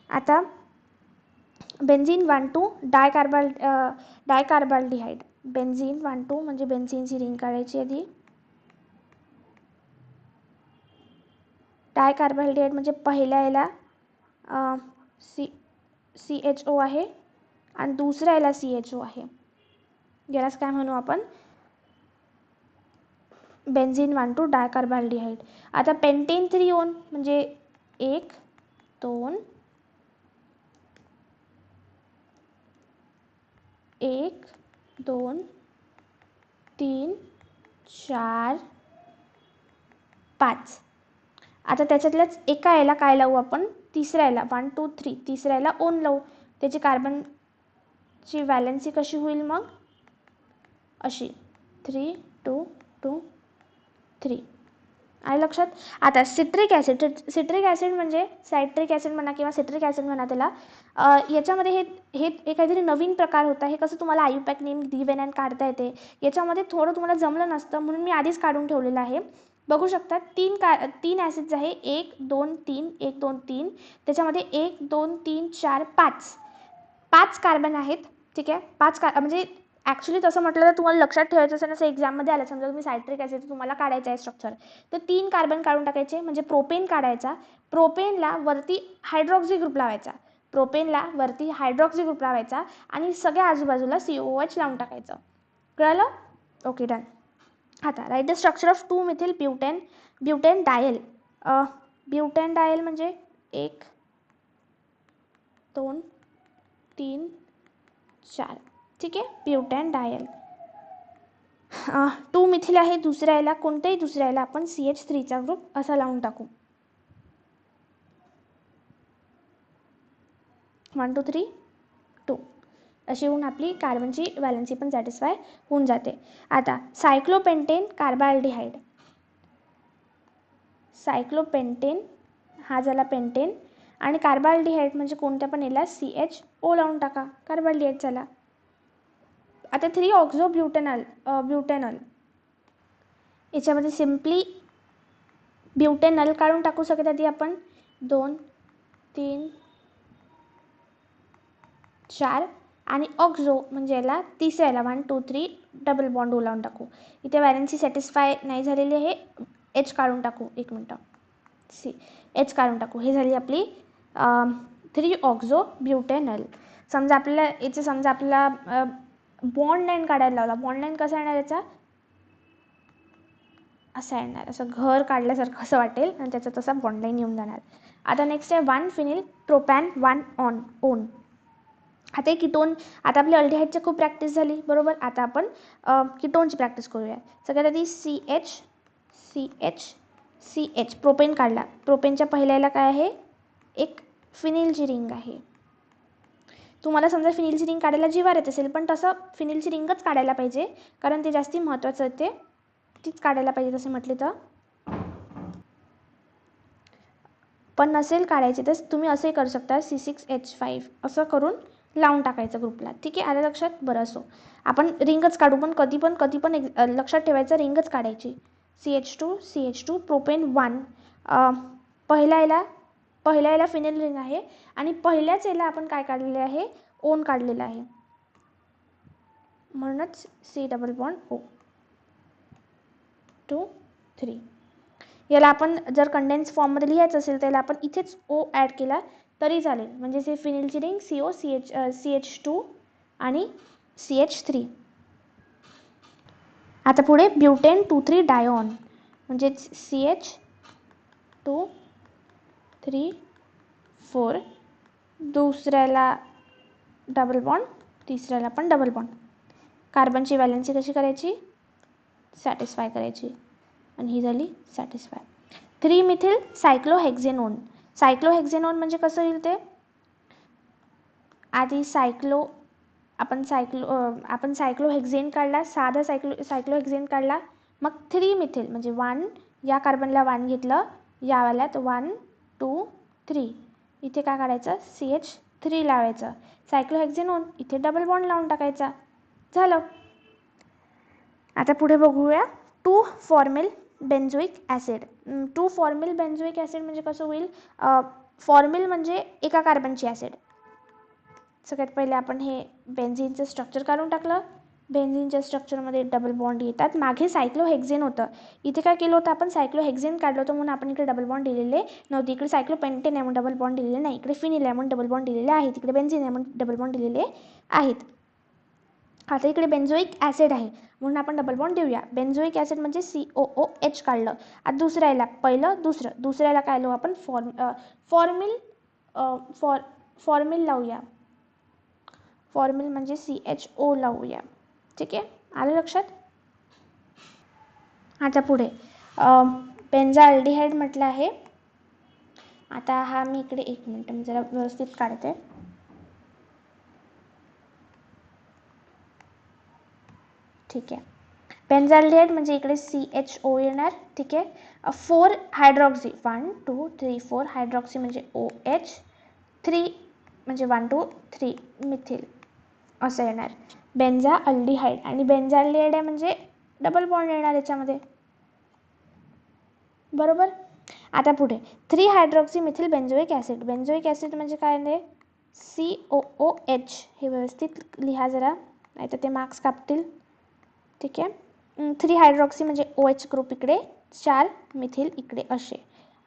आता बेन्झीन 1 2 डायकार्बाल्डिहाइड. बेन्झीन 1 2 म्हणजे बेन्झीनची रिंग काढायची आधी. डायकार्बाल्डिहाइड म्हणजे पहिल्या याला CHO आहे आणि दुसऱ्या याला CHO आहे. यालाच काय म्हणू आपण, बेन्झीन 1 2 डायकार्बाल्डिहाइड. आता पेंटेन 3 ओन म्हणजे 1 2 1 2 3 4 5. आता त्याच्यातल्याच एका याला काय लावू आपण, तिसऱ्या याला 1 2 3 तिसऱ्या याला ओन लावू. त्याची कार्बनची व्हॅलेन्सी कशी होईल मग, अशी 3 2 2 3. आहे लक्षात. आता सिट्रिक ॲसिड म्हणजे सायट्रिक ॲसिड म्हणा किंवा सिट्रिक ॲसिड म्हणा त्याला. याच्यामध्ये हे काहीतरी नवीन प्रकार होता. हे कसं तुम्हाला आयुपॅक नेम गिव्हन अँड काढता येते. याच्यामध्ये थोडं तुम्हाला जमलं नसतं म्हणून मी आधीच काढून ठेवलेलं आहे. बघू शकता 3 ॲसिड्स आहे, 1 2 3 1 2 3. त्याच्यामध्ये 1 2 3 4 5 कार्बन आहेत. ठीक आहे, 5 म्हणजे ॲक्च्युली तसं म्हटलं तर तुम्हाला लक्षात ठेवायचं असेल, असं एक्झाममध्ये आलं समजा तुम्ही सायट्रिक ॲसिड तुम्हाला काढायचं आहे स्ट्रक्चर, तर 3 कार्बन काढून टाकायचे. म्हणजे प्रोपेन काढायचा, प्रोपेनला वरती हायड्रॉक्सी ग्रुप लावायचा, आणि सगळ्या आजूबाजूला COOH लावून टाकायचं. कळलं, ओके डन. आता write the structure of 2 methyl butane dial. Butane dial म्हणजे 1 2 3 4. ठीक आहे, ब्युटेन डायल. 2 मिथिल आहे, दुसऱ्या याला कोणत्याही दुसऱ्या याला आपण CH3चा ग्रुप असा लावून टाकू. 1 2 3 2 अशी होऊन आपली कार्बनची व्हॅलेन्सी पण सॅटिस्फाय होऊन जाते. आता सायक्लोपेंटेन कार्बाल्डिहाइड. सायक्लोपेंटेन हा झाला पेंटेन आणि कार्बाल्डिहाइड म्हणजे कोणत्या पण याला CHO लावून टाका, कार्बाल्डिहाइड झाला. आता 3 ऑक्झो ब्युटेनल. याच्यामध्ये सिम्पली ब्युटेनल काढून टाकू सगळ्यात आधी आपण. 2 3 4 आणि ऑक्झो म्हणजे याला तिसऱ्याला 1 2 3 डबल बॉन्ड लावून टाकू. इथे व्हॅलेन्सी सॅटिस्फाय नाही झालेली आहे, H काढून टाकू. 1 मिनटं, H काढून टाकू. हे झाली आपली 3 ऑक्झो ब्युटेनल. समजा आपल्याला बॉन्ड लाईन काढायला लावला. बॉन्ड लाईन कसा येणार याचा, असा येणार, असं घर काढल्यासारखं असं वाटेल आणि त्याचा तसा बॉन्ड लाईन येऊन जाणार. आता नेक्स्ट आहे 1 फिनिल प्रोपॅन 1 ओन. आता किटोन, आता आपली अल्डिहाइडची खूप प्रॅक्टिस झाली बरोबर. आता आपण किटोनची प्रॅक्टिस करूया. सगळ्यात आधी CH प्रोपेन काढला. प्रोपेनच्या पहिल्याला काय आहे, एक फिनिलची रिंग आहे. तुम्हाला समजा फिनिलची रिंग काढायला जिवार येत असेल पण तसं फिनिलची रिंगच काढायला पाहिजे, कारण ते जास्ती महत्त्वाचं आहे, ते तीच काढायला पाहिजे तसे म्हटले तर. पण नसेल काढायचे तर तुम्ही असंही करू शकता, C6H5 असं करून लावून टाकायचं ग्रुपला. ठीक आहे, आलं लक्षात? बरं, असो आपण रिंगच काढू, पण कधी पण लक्षात ठेवायचं रिंगच काढायची. CH2 प्रोपेन 1, पहिल्या याला फिनेल रिंग आहे आणि पहिल्याच याला आपण काय काढलेले आहे, ओन काढलेला आहे, म्हणूनच C डबल बॉन्ड O 2 3. याला आपण जर कंडेन्स फॉर्ममध्ये लिहायचं असेल त्याला आपण इथेच O ॲड केला तरी चालेल, म्हणजे हे फिनेलची रिंग CO CH2 आणि CH3. आता पुढे ब्युटेन 2,3 डायोन, म्हणजे CH2,3,4, दुसऱ्याला डबल बॉन्ड, तिसऱ्याला पण डबल बॉन्ड. कार्बनची व्हॅलेन्सी कशी करायची, सॅटिस्फाय करायची, आणि ही झाली सॅटिस्फाय. 3-मिथिल सायक्लोहेक्झेनोन. सायक्लोहेक्झेनोन म्हणजे कसं येईल ते, आधी आपण सायक्लोहेक्झेन काढला, साधा सायक्लोहेक्झेन काढला, मग 3-मिथिल म्हणजे 1, या कार्बनला 1 घेतलं, या वाल्यात 1 2 3, इथे काय काढायचं, CH3 लावायचं, सायक्लोहेक्झेनोन, इथे डबल बॉन्ड लावून टाकायचा, झालं. आता पुढे बघूया 2-फॉर्मिल बेन्झोइक ॲसिड. 2-फॉर्मिल बेन्झोइक ॲसिड म्हणजे कसं होईल, फॉर्मिल म्हणजे एका कार्बनची ॲसिड. सगळ्यात पहिले आपण हे बेन्झीनचं स्ट्रक्चर काढून टाकलं. बेन्झीनच्या स्ट्रक्चरमध्ये डबल बॉन्ड येतात. मागे सायक्लोहेक्झेन होतं, इथे काय केलं होतं आपण, सायक्लोहेक्झेन काढलं होतं म्हणून आपण इकडे डबल बॉन्ड दिलेले नव्हते. इकडे सायक्लोपेंटेन आहे म्हणून डबल बॉन्ड दिलेले नाही, इकडे फिनिल आहे म्हणून डबल बॉन्ड दिलेले आहेत, इकडे बेन्झीन आहे म्हणून डबल बॉन्ड दिलेले आहेत. आता इकडे बेन्झोइक ॲसिड आहे म्हणून आपण डबल बॉन्ड देऊया. बेन्झोइक ॲसिड म्हणजे COOH काढलं. आता दुसऱ्याला पहिलं दुसऱ्याला काय लावू आपण, फॉर्मिल लावूया. फॉर्मिल म्हणजे CHO लावूया. ठीक आहे, आलं लक्षात? आता पुढे बेन्झाल्डिहाइड म्हटलं आहे. आता हा मी इकडे 1 मिनिट मी जरा व्यवस्थित काढते. ठीक आहे, बेन्झाल्डिहाइड म्हणजे इकडे CHO येणार. ठीक आहे, 4 हायड्रॉक्सी, 1 2 3 4 हायड्रॉक्सी म्हणजे OH, 3 म्हणजे 1 2 3 मिथिल असं येणार. बेन्झाल्डिहाइड, आणि बेन्झाल्डिहाइड आहे म्हणजे डबल बॉन्ड येणार याच्यामध्ये, बरोबर. आता पुढे 3 हायड्रॉक्सी मिथिल बेन्झोइक ॲसिड. बेन्झोइक ॲसिड म्हणजे काय आहे, COOH. हे व्यवस्थित लिहा जरा, नाही तर ते मार्क्स कापतील. ठीक आहे, 3 हायड्रॉक्सी म्हणजे OH ग्रुप इकडे, 4 मिथिल इकडे असे,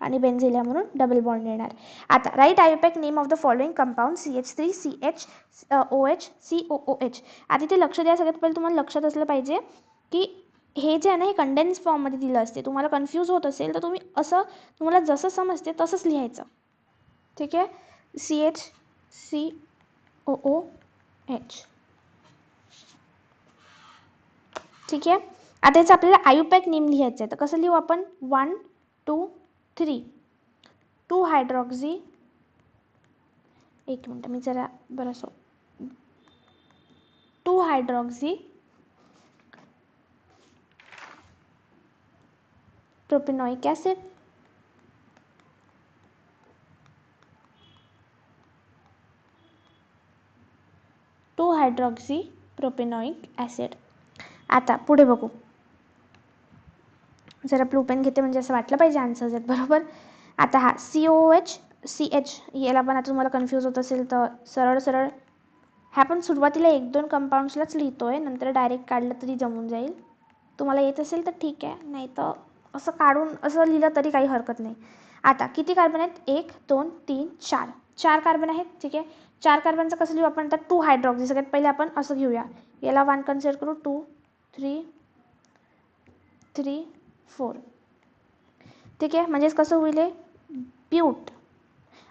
आणि बेन्झिलिया म्हणून डबल बॉन्ड येणार. आता write IUPAC name of the following compound CH3 CHOH COOH. आधी ते लक्ष द्या. सगळ्यात पहिले तुम्हाला लक्षात असलं पाहिजे की हे जे आहे ना, हे कंडेन्स फॉर्ममध्ये दिलं असते. तुम्हाला कन्फ्यूज होत असेल तर तुम्ही असं, तुम्हाला जसं समजते तसंच लिहायचं. ठीक आहे, CHCOOH. ठीक आहे, आता याचं आपल्याला आयुपॅक नेम लिहायचं आहे. तर कसं लिहू आपण, 1 2 3, 2 हायड्रॉक्सी, 1 मिनिट मी जरा बरंसं, 2 हायड्रॉक्सी प्रोपेनॉइक ॲसिड, 2 हायड्रॉक्सी प्रोपेनॉइक ॲसिड. आता पुढे बघू, जरा ब्लू पेन घेते म्हणजे असं वाटलं पाहिजे आन्सर्स आहेत, बरोबर. आता हा COOH CH, याला पण आता तुम्हाला कन्फ्यूज होत असेल तर सरळ ह्या पण सुरुवातीला 1-2 कंपाऊंड्सलाच लिहितोय, नंतर डायरेक्ट काढलं तरी जमून जाईल. तुम्हाला येत असेल तर ठीक आहे, नाही तर असं काढून असं लिहिलं तरी काही हरकत नाही. आता किती कार्बन आहेत, 1 2 3 4 कार्बन आहेत. ठीक आहे, 4 कार्बनचं कसं लिहू आपण, तर 2 हायड्रॉक्सी. सगळ्यात पहिले आपण असं घेऊया, याला 1 कन्सिडर करू, 2 3 3 4. ठीक आहे, म्हणजेच कसं होईल, ब्यूट.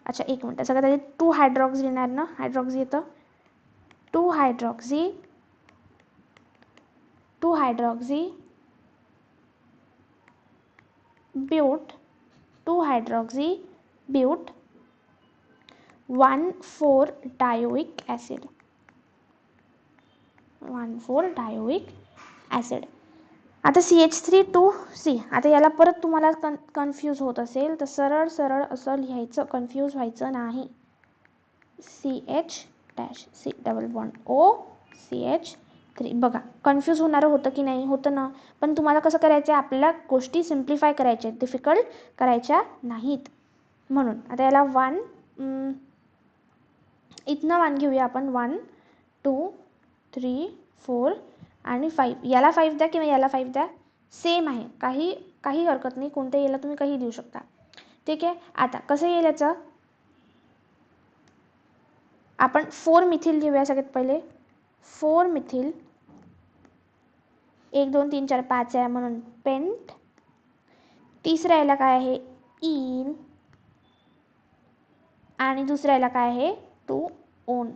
अच्छा 1 मिनिट, सगळ्यात आधी 2 हायड्रॉक्सी येणार ना, हायड्रॉक्सी येतं, 2 hydroxy but, 2 hydroxy but, 1,4 dioic acid, 1,4 dioic acid. आता CH3 2C. आता याला परत तुम्हाला कन्फ्यूज होत असेल तर सरळ सरळ असं लिहायचं, कन्फ्यूज व्हायचं नाही. CH dash C double bond O CH3. बघा कन्फ्यूज होणारं होतं की नाही, होतं ना. पण तुम्हाला कसं करायचं आहे, आपल्याला गोष्टी सिम्प्लिफाय करायच्या, डिफिकल्ट करायच्या नाहीत. म्हणून आता याला 1 इथनं 1 घेऊया आपण. 1 2 3 4 आणि 5. याला 5 द्या किंवा याला 5 द्या, सेम आहे, काही हरकत नाही. कोणत्या याला तुम्ही काही देऊ शकता. ठीक आहे. आता कसं येईल याचं, आपण 4 मिथिल घेऊया सगळ्यात पहिले. 4 मिथिल 1 2 3 4 5 आहे म्हणून पेंट. तिसऱ्या याला काय आहे, इन. आणि दुसऱ्या याला काय आहे, 2 ओन.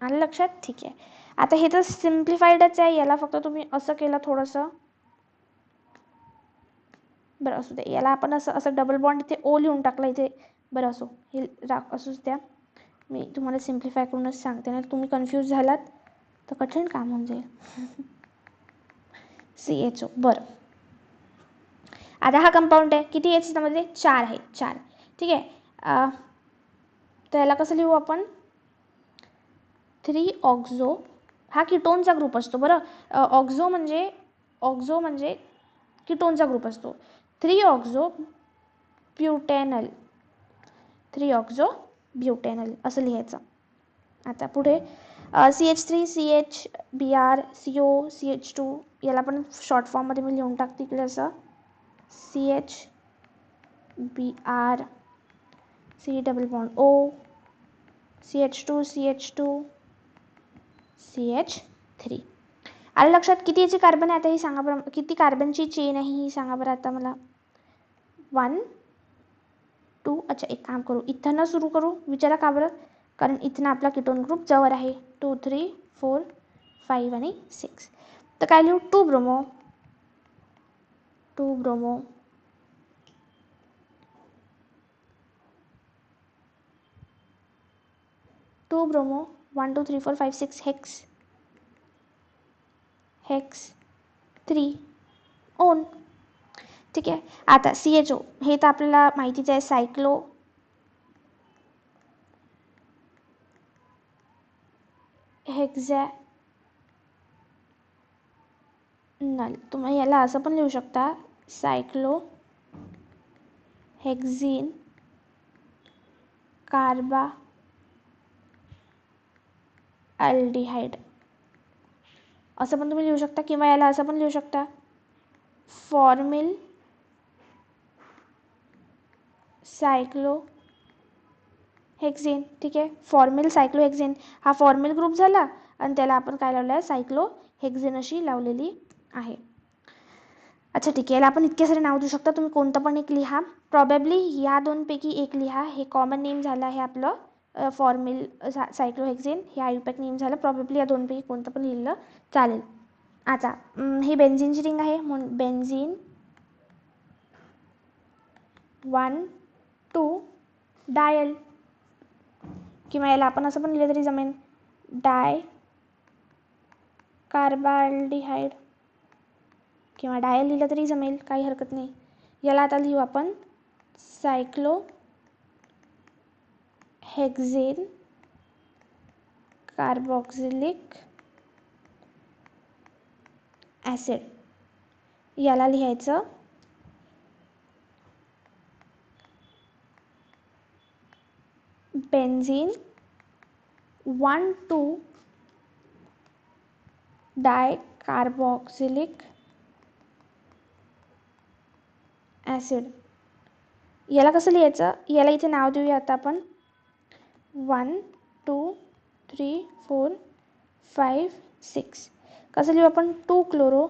आलं लक्षात. ठीक आहे. आता हे तर सिम्प्लिफाईडच आहे, याला फक्त तुम्ही असं केलं थोडंसं. बरं असू द्या, याला आपण असं डबल बॉन्ड इथे ओ लिहून टाकलं इथे. बरं असो, हे असूच द्या. मी तुम्हाला सिम्प्लिफाय करूनच सांगते ना, तुम्ही कन्फ्यूज झालात तर कठीण काम होऊन जाईल. CHO. बरं, आता हा कंपाऊंड आहे, किती H त्यामध्ये 4 आहे, 4. ठीक आहे. तर याला कसं लिहू आपण, 3 ऑक्झो. हा कीटोनचा ग्रुप असतो. बरं, ऑक्झो म्हणजे कीटोनचा ग्रुप असतो. 3 ऑक्झो ब्युटेनल. 3 ऑक्झो ब्युटेनल असं लिहायचं. आता पुढे CH3 CH Br CO CH2. याला पण शॉर्ट फॉर्ममध्ये मी लिहून टाकते इकडे असं, CH Br C double bond O CH2 CH2 CH3. आलं लक्षात. किती याची कार्बन आहे आता ही सांगा बरं, किती कार्बनची चेन आहे ही सांगा बरं आता मला. 1 2. अच्छा, एक काम करू, इथं सुरू करू. विचारा का बरं, कारण इथनं आपला कीटोन ग्रुप जवळ आहे. 2 3 4 5 आणि 6. तर काय लिहू, 2 bromo 2 bromo 2 bromo 1 2 3 4 5 6 hex 3 on. ठीक आहे. आता CHO हे तर आपल्याला माहितीच आहे, सायक्लो हेक्झॅनल. तुम्ही याला असं पण लिहू शकता, सायक्लो हेक्झिन कार्बा अल्डिहाइड असं पण तुम्ही लिहू शकता. किंवा याला असं पण लिहू शकता, फॉर्मिल सायक्लो हेक्झेन. ठीक आहे. फॉर्मिल सायक्लो हेक्झेन हा फॉर्मिल ग्रुप झाला आणि त्याला आपण काय लावलं आहे, सायक्लो हेक्झेन अशी लावलेली आहे. अच्छा ठीक आहे. याला आपण इतके सारे नाव देऊ शकता, तुम्ही कोणतं पण एक लिहा. प्रॉबेबली या दोनपैकी एक लिहा. हे कॉमन नेम झालं आहे आपलं फॉर्मिल सायक्लोहेक्झेन, हे आयुपॅक नेम झालं. प्रॉबेबली या दोनपैकी कोणतं पण लिहिलं चालेल. आता ही बेन्झीनची रिंग आहे म्हणून बेन्झीन 1 2 डायल. किंवा याला आपण असं पण लिहिलं तरी जमेल, डाय कार्बाल्डिहाइड किंवा डायल लिहिलं तरी जमेल, काही हरकत नाही. याला आता लिहू आपण सायक्लो हेक्झेन कार्बोक्सिलिक ॲसिड. याला लिहायचं बेन्झीन 1 2 डाय कार्बोक्सिलिक ॲसिड. याला कसं लिहायचं, याला इथे नाव देऊया आता आपण 1 2 3 4 5 6. कसं लिहू आपण, 2 क्लोरो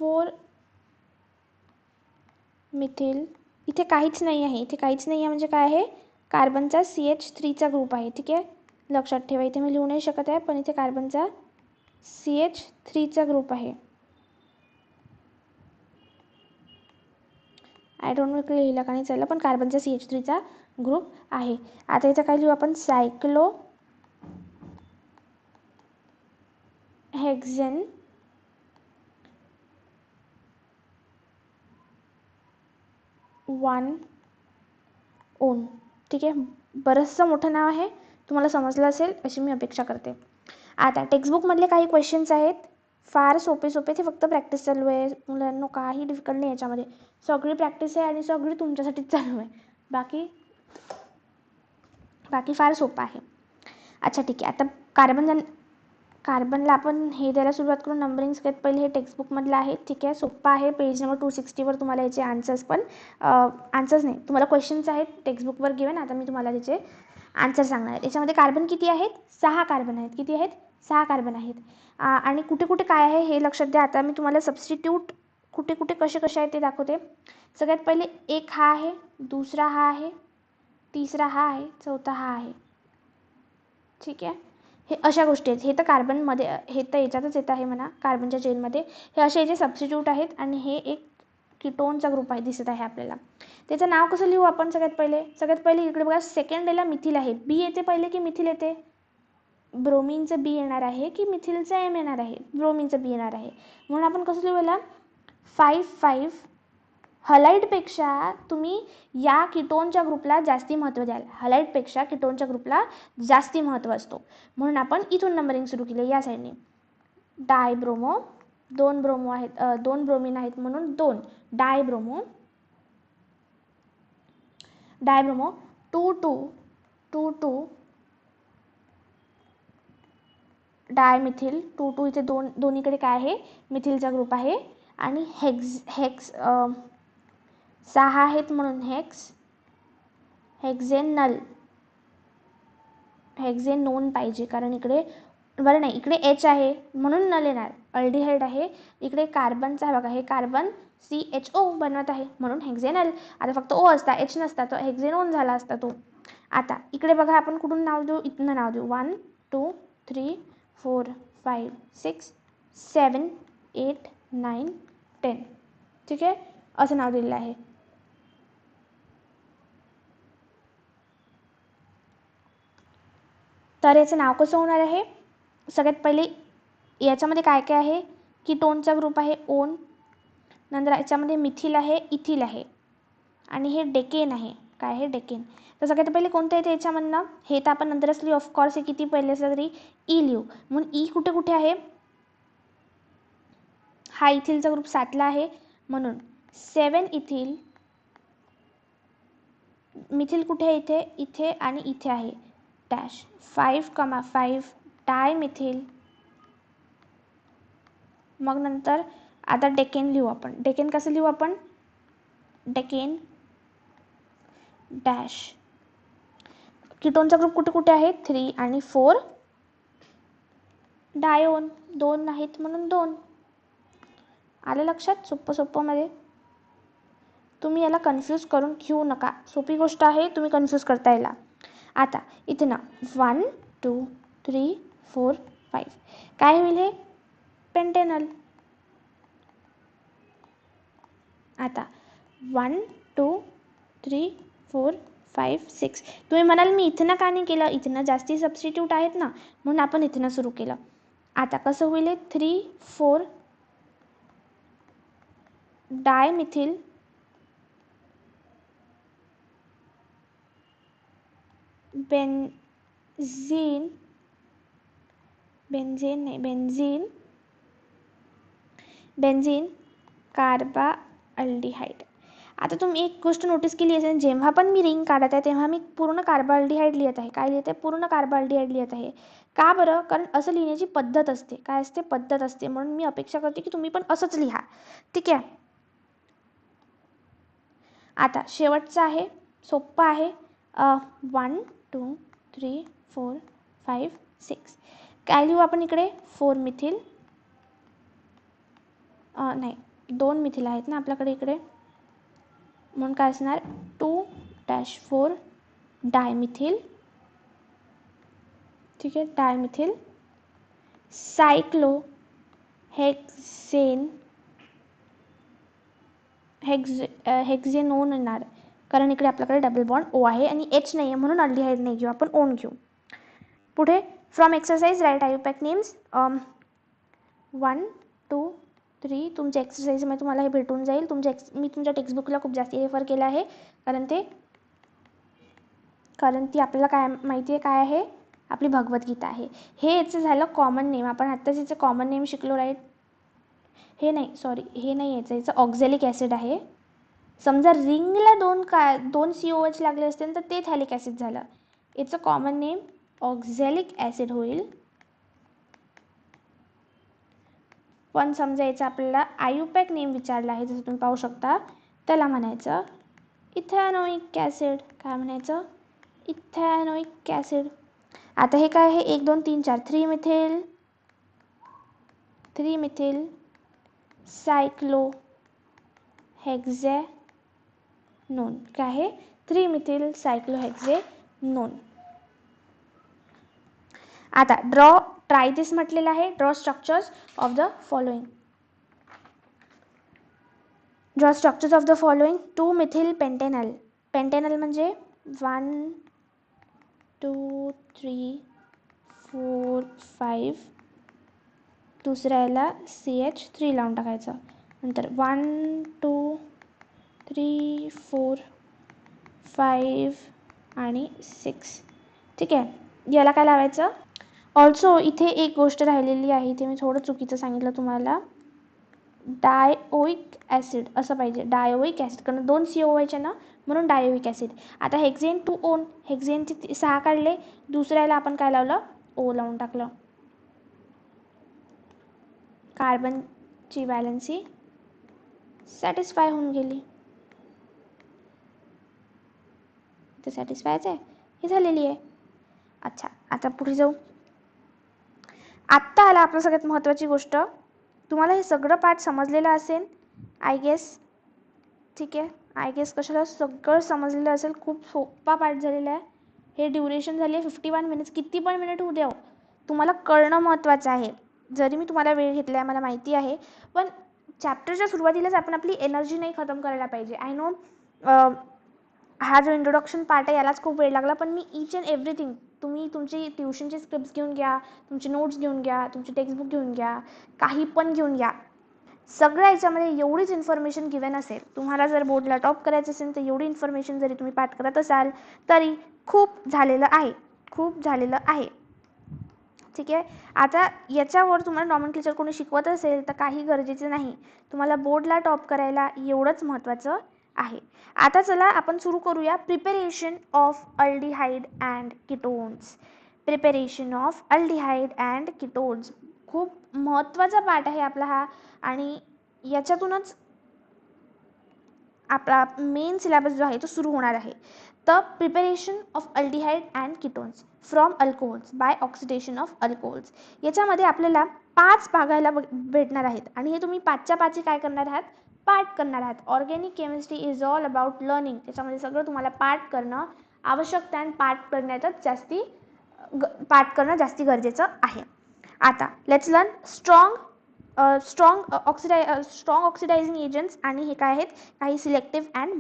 4 मिथिल. इथे काहीच नाही आहे, इथे काहीच नाही आहे म्हणजे काय आहे, कार्बनचा CH3चा ग्रुप आहे. ठीक आहे, लक्षात ठेवा. इथे मी लिहू नाही शकत आहे, पण इथे कार्बनचा CH3चा ग्रुप आहे. आय डोंट नो लिहिला का नाही चाललं, पण कार्बनचा CH3चा ग्रुप आहे. आता इथं काय लिहू आपण, सायक्लो हेक्झेन वन ओन. ठीक आहे, बरंचसं मोठं नाव आहे, तुम्हाला समजलं असेल अशी मी अपेक्षा करते. आता टेक्स्टबुकमधले काही क्वेश्चन्स आहेत, फार सोपे सोपे, ते फक्त प्रॅक्टिस चालू आहे मुलांनो, काही डिफिकल्ट नाही याच्यामध्ये, सगळी प्रॅक्टिस आहे आणि सगळी तुमच्यासाठीच चालू आहे, बाकी फार सोपं आहे. अच्छा ठीक आहे, आता कार्बनला आपण हे द्यायला सुरुवात करून नंबरिंग स्केच. पहिले हे टेक्स्टबुकमधलं आहे, ठीक आहे, सोपं आहे. पेज नंबर 260वर तुम्हाला याचे आन्सर्स पण आन्सर्स नाही, तुम्हाला क्वेश्चन्स आहेत टेक्स्टबुकवर गिवन. आता मी तुम्हाला त्याचे आन्सर सांगणार आहे. याच्यामध्ये कार्बन किती आहेत, 6 कार्बन आहेत. किती आहेत, 6 कार्बन आहेत. आणि कुठे कुठे काय आहे हे लक्षात द्या. आता मी तुम्हाला सबस्टिट्यूट कुठे कुठे कसे कसे आहे ते दाखवते. सगळ्यात पहिले एक हा आहे, दुसरा हा आहे, तिसरा हा आहे, चौथा हा आहे. ठीक आहे, हे अशा गोष्टी आहेत. हे तर कार्बनमध्ये, हे तर याच्यातच येत आहे म्हणा, कार्बनच्या चेनमध्ये. हे असे याचे सबस्टिट्यूट आहेत आणि हे एक कीटोनचा ग्रुप आहे, दिसत आहे आपल्याला. त्याचं नाव कसं लिहू आपण, सगळ्यात पहिले इकडे बघा, सेकंड एला मिथिल आहे. बी येते पहिले की मिथिल येते, ब्रोमीनचं बी येणार आहे की मिथिलचं एम येणार आहे, ब्रोमीनचं बी येणार आहे. म्हणून आपण कसं लिहू याला, 5 हलाइडपेक्षा तुम्ही या कीटोनच्या ग्रुपला जास्ती महत्त्व द्याल. हलाइडपेक्षा कीटोनच्या ग्रुपला जास्ती महत्त्व असतो, म्हणून आपण इथून नंबरिंग सुरू केले या साईडने. डायब्रोमो, 2 ब्रोमो आहेत, 2 ब्रोमीन आहेत म्हणून 2 डायब्रोमो, 2 डायमिथिल, 2 इथे दोन्हीकडे काय आहे, मिथिलचा ग्रुप आहे. आणि हेक्स 6 आहेत म्हणून हेक्झेनोन पाहिजे, कारण इकडे बरं नाही, इकडे एच आहे म्हणून नल येणार. अल्डिहाइड आहे, इकडे कार्बनचा बघा, हे कार्बन CHO बनवत आहे म्हणून हेक्झेनल. आता फक्त O असता, H नसता, तो हेक्झेनोन झाला असता तो. आता इकडे बघा, आपण कुठून नाव देऊ, इथनं नाव देऊ. 1 2 3 4 5 6 7 8 9 10. ठीक आहे, असं नाव दिलेलं आहे. तर याचं नाव कसं होणार आहे, सगळ्यात पहिले याच्यामध्ये काय काय आहे, कीटोनचा ग्रुप आहे ओन, नंतर याच्यामध्ये मिथिल आहे, इथिल आहे, आणि हे डेकेन आहे. काय आहे, डेकेन. तर सगळ्यात पहिले कोणतं येते याच्यामधनं, हे तर आपण नंतरच लिहू ऑफकोर्स, हे किती पहिले असलं तरी ई लिहू. म्हणून ई कुठे कुठे आहे, हा इथिलचा ग्रुप 7ला आहे म्हणून 7 इथिल. मिथिल कुठे आहे, इथे आणि इथे आहे डॅश. 5,5 डायमिथिल. मग नंतर आता डेकेन लिहू आपण. डेकेन कसं लिहू आपण, डेकेन डॅश. कीटोनचा ग्रुप कुठे कुठे आहे, 3 आणि 4 डायोन, 2 आहेत म्हणून 2. आलं लक्षात, सोपं मध्ये. तुम्ही याला कन्फ्यूज करून घेऊ नका, सोपी गोष्ट आहे, तुम्ही कन्फ्यूज करता याला. आता इथे ना 1 2 3 4 5 काय होईल, हे पेंटेनल. आता 1 2 3 4 5 6. तुम्ही म्हणाल मी इथनं का नाही केलं, इथनं जास्ती सबस्टिट्यूट आहेत ना, म्हणून आपण इथनं सुरू केलं. आता कसं होईल, 3 4 डायमिथिल बेन्झीन कार्बा अल्डिहाइड. आता तुम्ही एक गोष्ट नोटीस केली असेल, जेव्हा पण मी रिंग काढत आहे तेव्हा मी पूर्ण कार्बाल्डिहाइड लिहित आहे. काय लिहित आहे, पूर्ण कार्बाल्डिहाइड लिहित आहे. का बरं, कारण असं लिहिण्याची पद्धत असते. काय असते, पद्धत असते. म्हणून मी अपेक्षा करते की तुम्ही पण असंच लिहा. ठीक आहे, आता शेवटचं आहे, सोप्पं आहे. 1 2 3 4 5 6 काय लिहू आपण इकडे, 4 मिथिल, नाही 2 मिथिल आहेत ना आपल्याकडे इकडे, म्हणून काय असणार, 2-4 डायमिथिल. ठीक आहे, डायमिथिल सायक्लो हेक्झेनोन येणार. कारण इकडे आपल्याकडे डबल बॉन्ड ओ आहे आणि एच नाही आहे, म्हणून अल्डिहाइड नाही घेऊ, आपण ओन घेऊ. पुढे फ्रॉम एक्सरसाइज राईट आयुपॅक नेम्स 1, 2, 3. तुमच्या एक्सरसाइजमध्ये तुम्हाला हे भेटून जाईल. मी तुमच्या टेक्स्टबुकला खूप जास्त रेफर केलं आहे, कारण ती आपल्याला काय माहिती आहे, काय आहे, आपली भगवद्गीता आहे. हे याचं झालं कॉमन नेम. आपण आत्ताच याचं कॉमन नेम शिकलो राईट. हे नाही याचं ऑक्झॅलिक ॲसिड आहे. समजा रिंगला दोन COH लागले असतील तर ते थॅलिक ॲसिड झालं. याचं कॉमन नेम ऑक्झॅलिक ॲसिड होईल. पण समजा याचा आपल्याला आयुपॅक नेम विचारला आहे, जसं तुम्ही पाहू शकता, त्याला म्हणायचं इथॅनोइक ॲसिड. काय म्हणायचं? इथॅनोइक ॲसिड. आता हे काय आहे? 1 2 3 4 3 मिथिल सायक्लोहेक्झॅनोन. काय आहे? 3 मिथिल सायक्लोहेक्झॅनोन. आता ट्राय दिस म्हटलेलं आहे. Draw structures of the following. Draw structures of the following. 2 methyl Pantanal. Pantanal म्हणजे 1 2 3 4 5. दुसऱ्या याला CH3 लावून टाकायचं. नंतर 1 2 3 4 5 आणि 6. ठीक आहे, याला काय लावायचं? ऑल्सो इथे एक गोष्ट राहिलेली आहे, इथे मी थोडं चुकीचं सांगितलं तुम्हाला. डायोइक ॲसिड असं पाहिजे, डायोइक ॲसिड, कारण 2 COH आहे ना, म्हणून डायोइक ॲसिड. आता हेक्झेन टू ओन, हेक्झेनचे 6 काढले, दुसऱ्याला आपण काय लावलं? O लावून टाकलं. कार्बनची बॅलन्सी सॅटिस्फाय होऊन गेली. ते सॅटिस्फायच आहे, हे झालेली आहे. अच्छा, आता पुढे जाऊ. आत्ता आला आपलं सगळ्यात महत्त्वाची गोष्ट. तुम्हाला हे सगळं पाठ समजलेलं असेल आय गेस. ठीक आहे, आय गेस कशाला सगळं समजलेलं असेल. खूप सोपा पाठ झालेला आहे. हे ड्युरेशन झाली आहे 51 मिनिट्स. किती पण मिनिट होऊ द्या, तुम्हाला कळणं महत्त्वाचं आहे. जरी मी तुम्हाला वेळ घेतला आहे मला माहिती आहे, पण चॅप्टरच्या सुरुवातीलाच आपण आपली एनर्जी नाही खतम करायला पाहिजे. आय नो हा जो इंट्रोडक्शन पार्ट आहे यालाच खूप वेळ लागला, पण मी ईच अँड एव्हरीथिंग, तुम्ही तुमची ट्युशनचे स्क्रिप्ट्स घेऊन घ्या, तुमचे नोट्स घेऊन घ्या, तुमचे टेक्स्टबुक घेऊन घ्या, काही पण घेऊन घ्या. सगळ्या याच्यामध्ये एवढीच इन्फॉर्मेशन गिवन असेल. तुम्हाला जर बोर्डला टॉप करायचं असेल तर एवढी इन्फॉर्मेशन जरी तुम्ही पाठ करत असाल तरी खूप झालेलं आहे. ठीक आहे, आता याच्यावर तुम्हाला नॉमेनक्लेचर कोणी शिकवत असेल तर काही गरजेचं नाही. तुम्हाला बोर्डला टॉप करायला एवढंच महत्त्वाचं आहे. आता चला आपण सुरू करूया. Preparation of aldehyde and ketones. Preparation of aldehyde and ketones खूप महत्त्वाचा पार्ट आहे आपला हा, आणि याच्यातूनच आपला मेन सिलेबस जो आहे तो सुरू होणार आहे. The preparation of aldehyde and ketones from alcohols by oxidation of alcohols. याच्यामध्ये आपल्याला 5 भागायला भेटणार आहेत, आणि हे तुम्ही 5च्या 5 काय करणार आहात? पाठ करणार आहात. Organic chemistry is all about learning. त्याच्यामध्ये सगळं तुम्हाला पाठ करणं आवश्यक आहे, आणि पाठ करणं जास्ती गरजेचं आहे. आता let's learn strong oxidising agents, आणि हे काय आहेत? काही selective and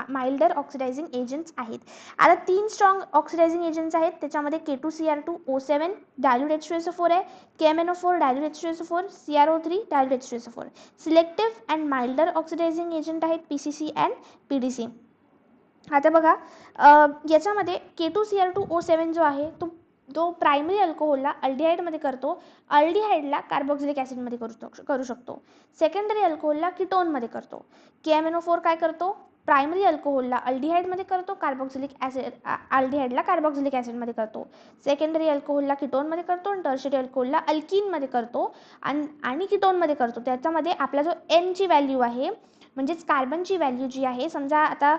milder oxidising agents आहेत. आता 3 स्ट्रॉंग ऑक्सिडायझिंग एजंट्स आहेत. त्याच्यामध्ये K2Cr2O7 डायल्यूट H2SO4 आहे, KMnO4 dilute H2SO4, CrO3 dilute H2SO4. Selective and milder oxidizing agent आहेत PCC अँड PDC. आता बघा, याच्यामध्ये K2Cr2O7 जो आहे तो प्रायमरी अल्कोहोलला अल्डिहाइडमध्ये करतो, अल्डिहाइडला कार्बोक्सिलिक ॲसिडमध्ये करू शकतो. सेकंडरी अल्कोहोलला कीटोनमध्ये करतो. KMnO4 काय करतो? प्रायमरी अल्कोहोलला अल्डिहाइडमध्ये करतो, अल्डिहाइडला कार्बोक्सिलिक ॲसिडमध्ये करतो. सेकंडरी अल्कोहोलला कीटोनमध्ये करतो, आणि टर्शरी अल्कोहोलला अल्कीनमध्ये करतो आणि कीटोनमध्ये करतो. त्याच्यामध्ये आपला जो N ची व्हॅल्यू आहे, म्हणजेच कार्बनची व्हॅल्यू जी आहे, समजा आता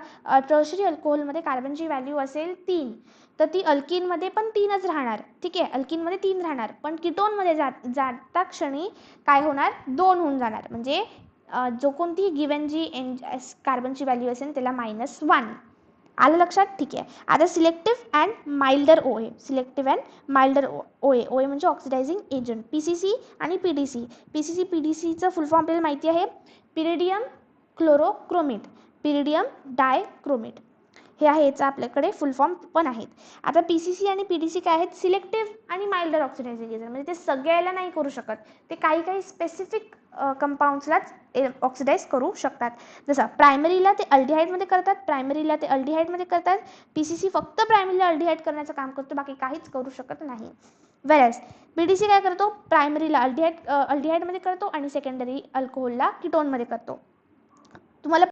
टर्शरी अल्कोहोलमध्ये कार्बनची व्हॅल्यू असेल 3, तर ती अल्कीनमध्ये पण 3च राहणार. ठीक आहे, अल्कीनमध्ये 3 राहणार, पण कीटोनमध्ये जाता क्षणी काय होणार? 2 होऊन जाणार. म्हणजे जो कोणतीही गिवन जी कार्बनची व्हॅल्यू असेल त्याला -1. आलं लक्षात? ठीक आहे. आता selective and milder OA. Selective and milder OA म्हणजे ऑक्सिडायझिंग एजंट. PCC आणि PDC. PCC PDCचं फुल फॉर्म आपल्याला माहिती आहे, पिरिडियम क्लोरोक्रोमेट. पिरिडियम डायक्रोमेट. हे आहे, याचा आपल्याकडे फुल फॉर्म पण आहेत. आता PCC आणि PDC काय आहेत, सिलेक्टिव्ह आणि माइल्डर ऑक्सिडायझिंग एजंट. म्हणजे ते सगळ्याला नाही करू शकत, ते काही स्पेसिफिक कंपाऊंड्सलाच ऑक्सिडाइज करू शकतात. जसं प्रायमरीला ते अल्डिहाइडमध्ये करतात, PCC फक्त प्रायमरीला अल्डिहाइड करण्याचं काम करतो, बाकी काहीच करू शकत नाही. वेरॅज PDC काय करतो, प्रायमरीला अल्डिहाइडमध्ये करतो आणि सेकंडरी अल्कोहोलला कीटोनमध्ये करतो. तुम्हाला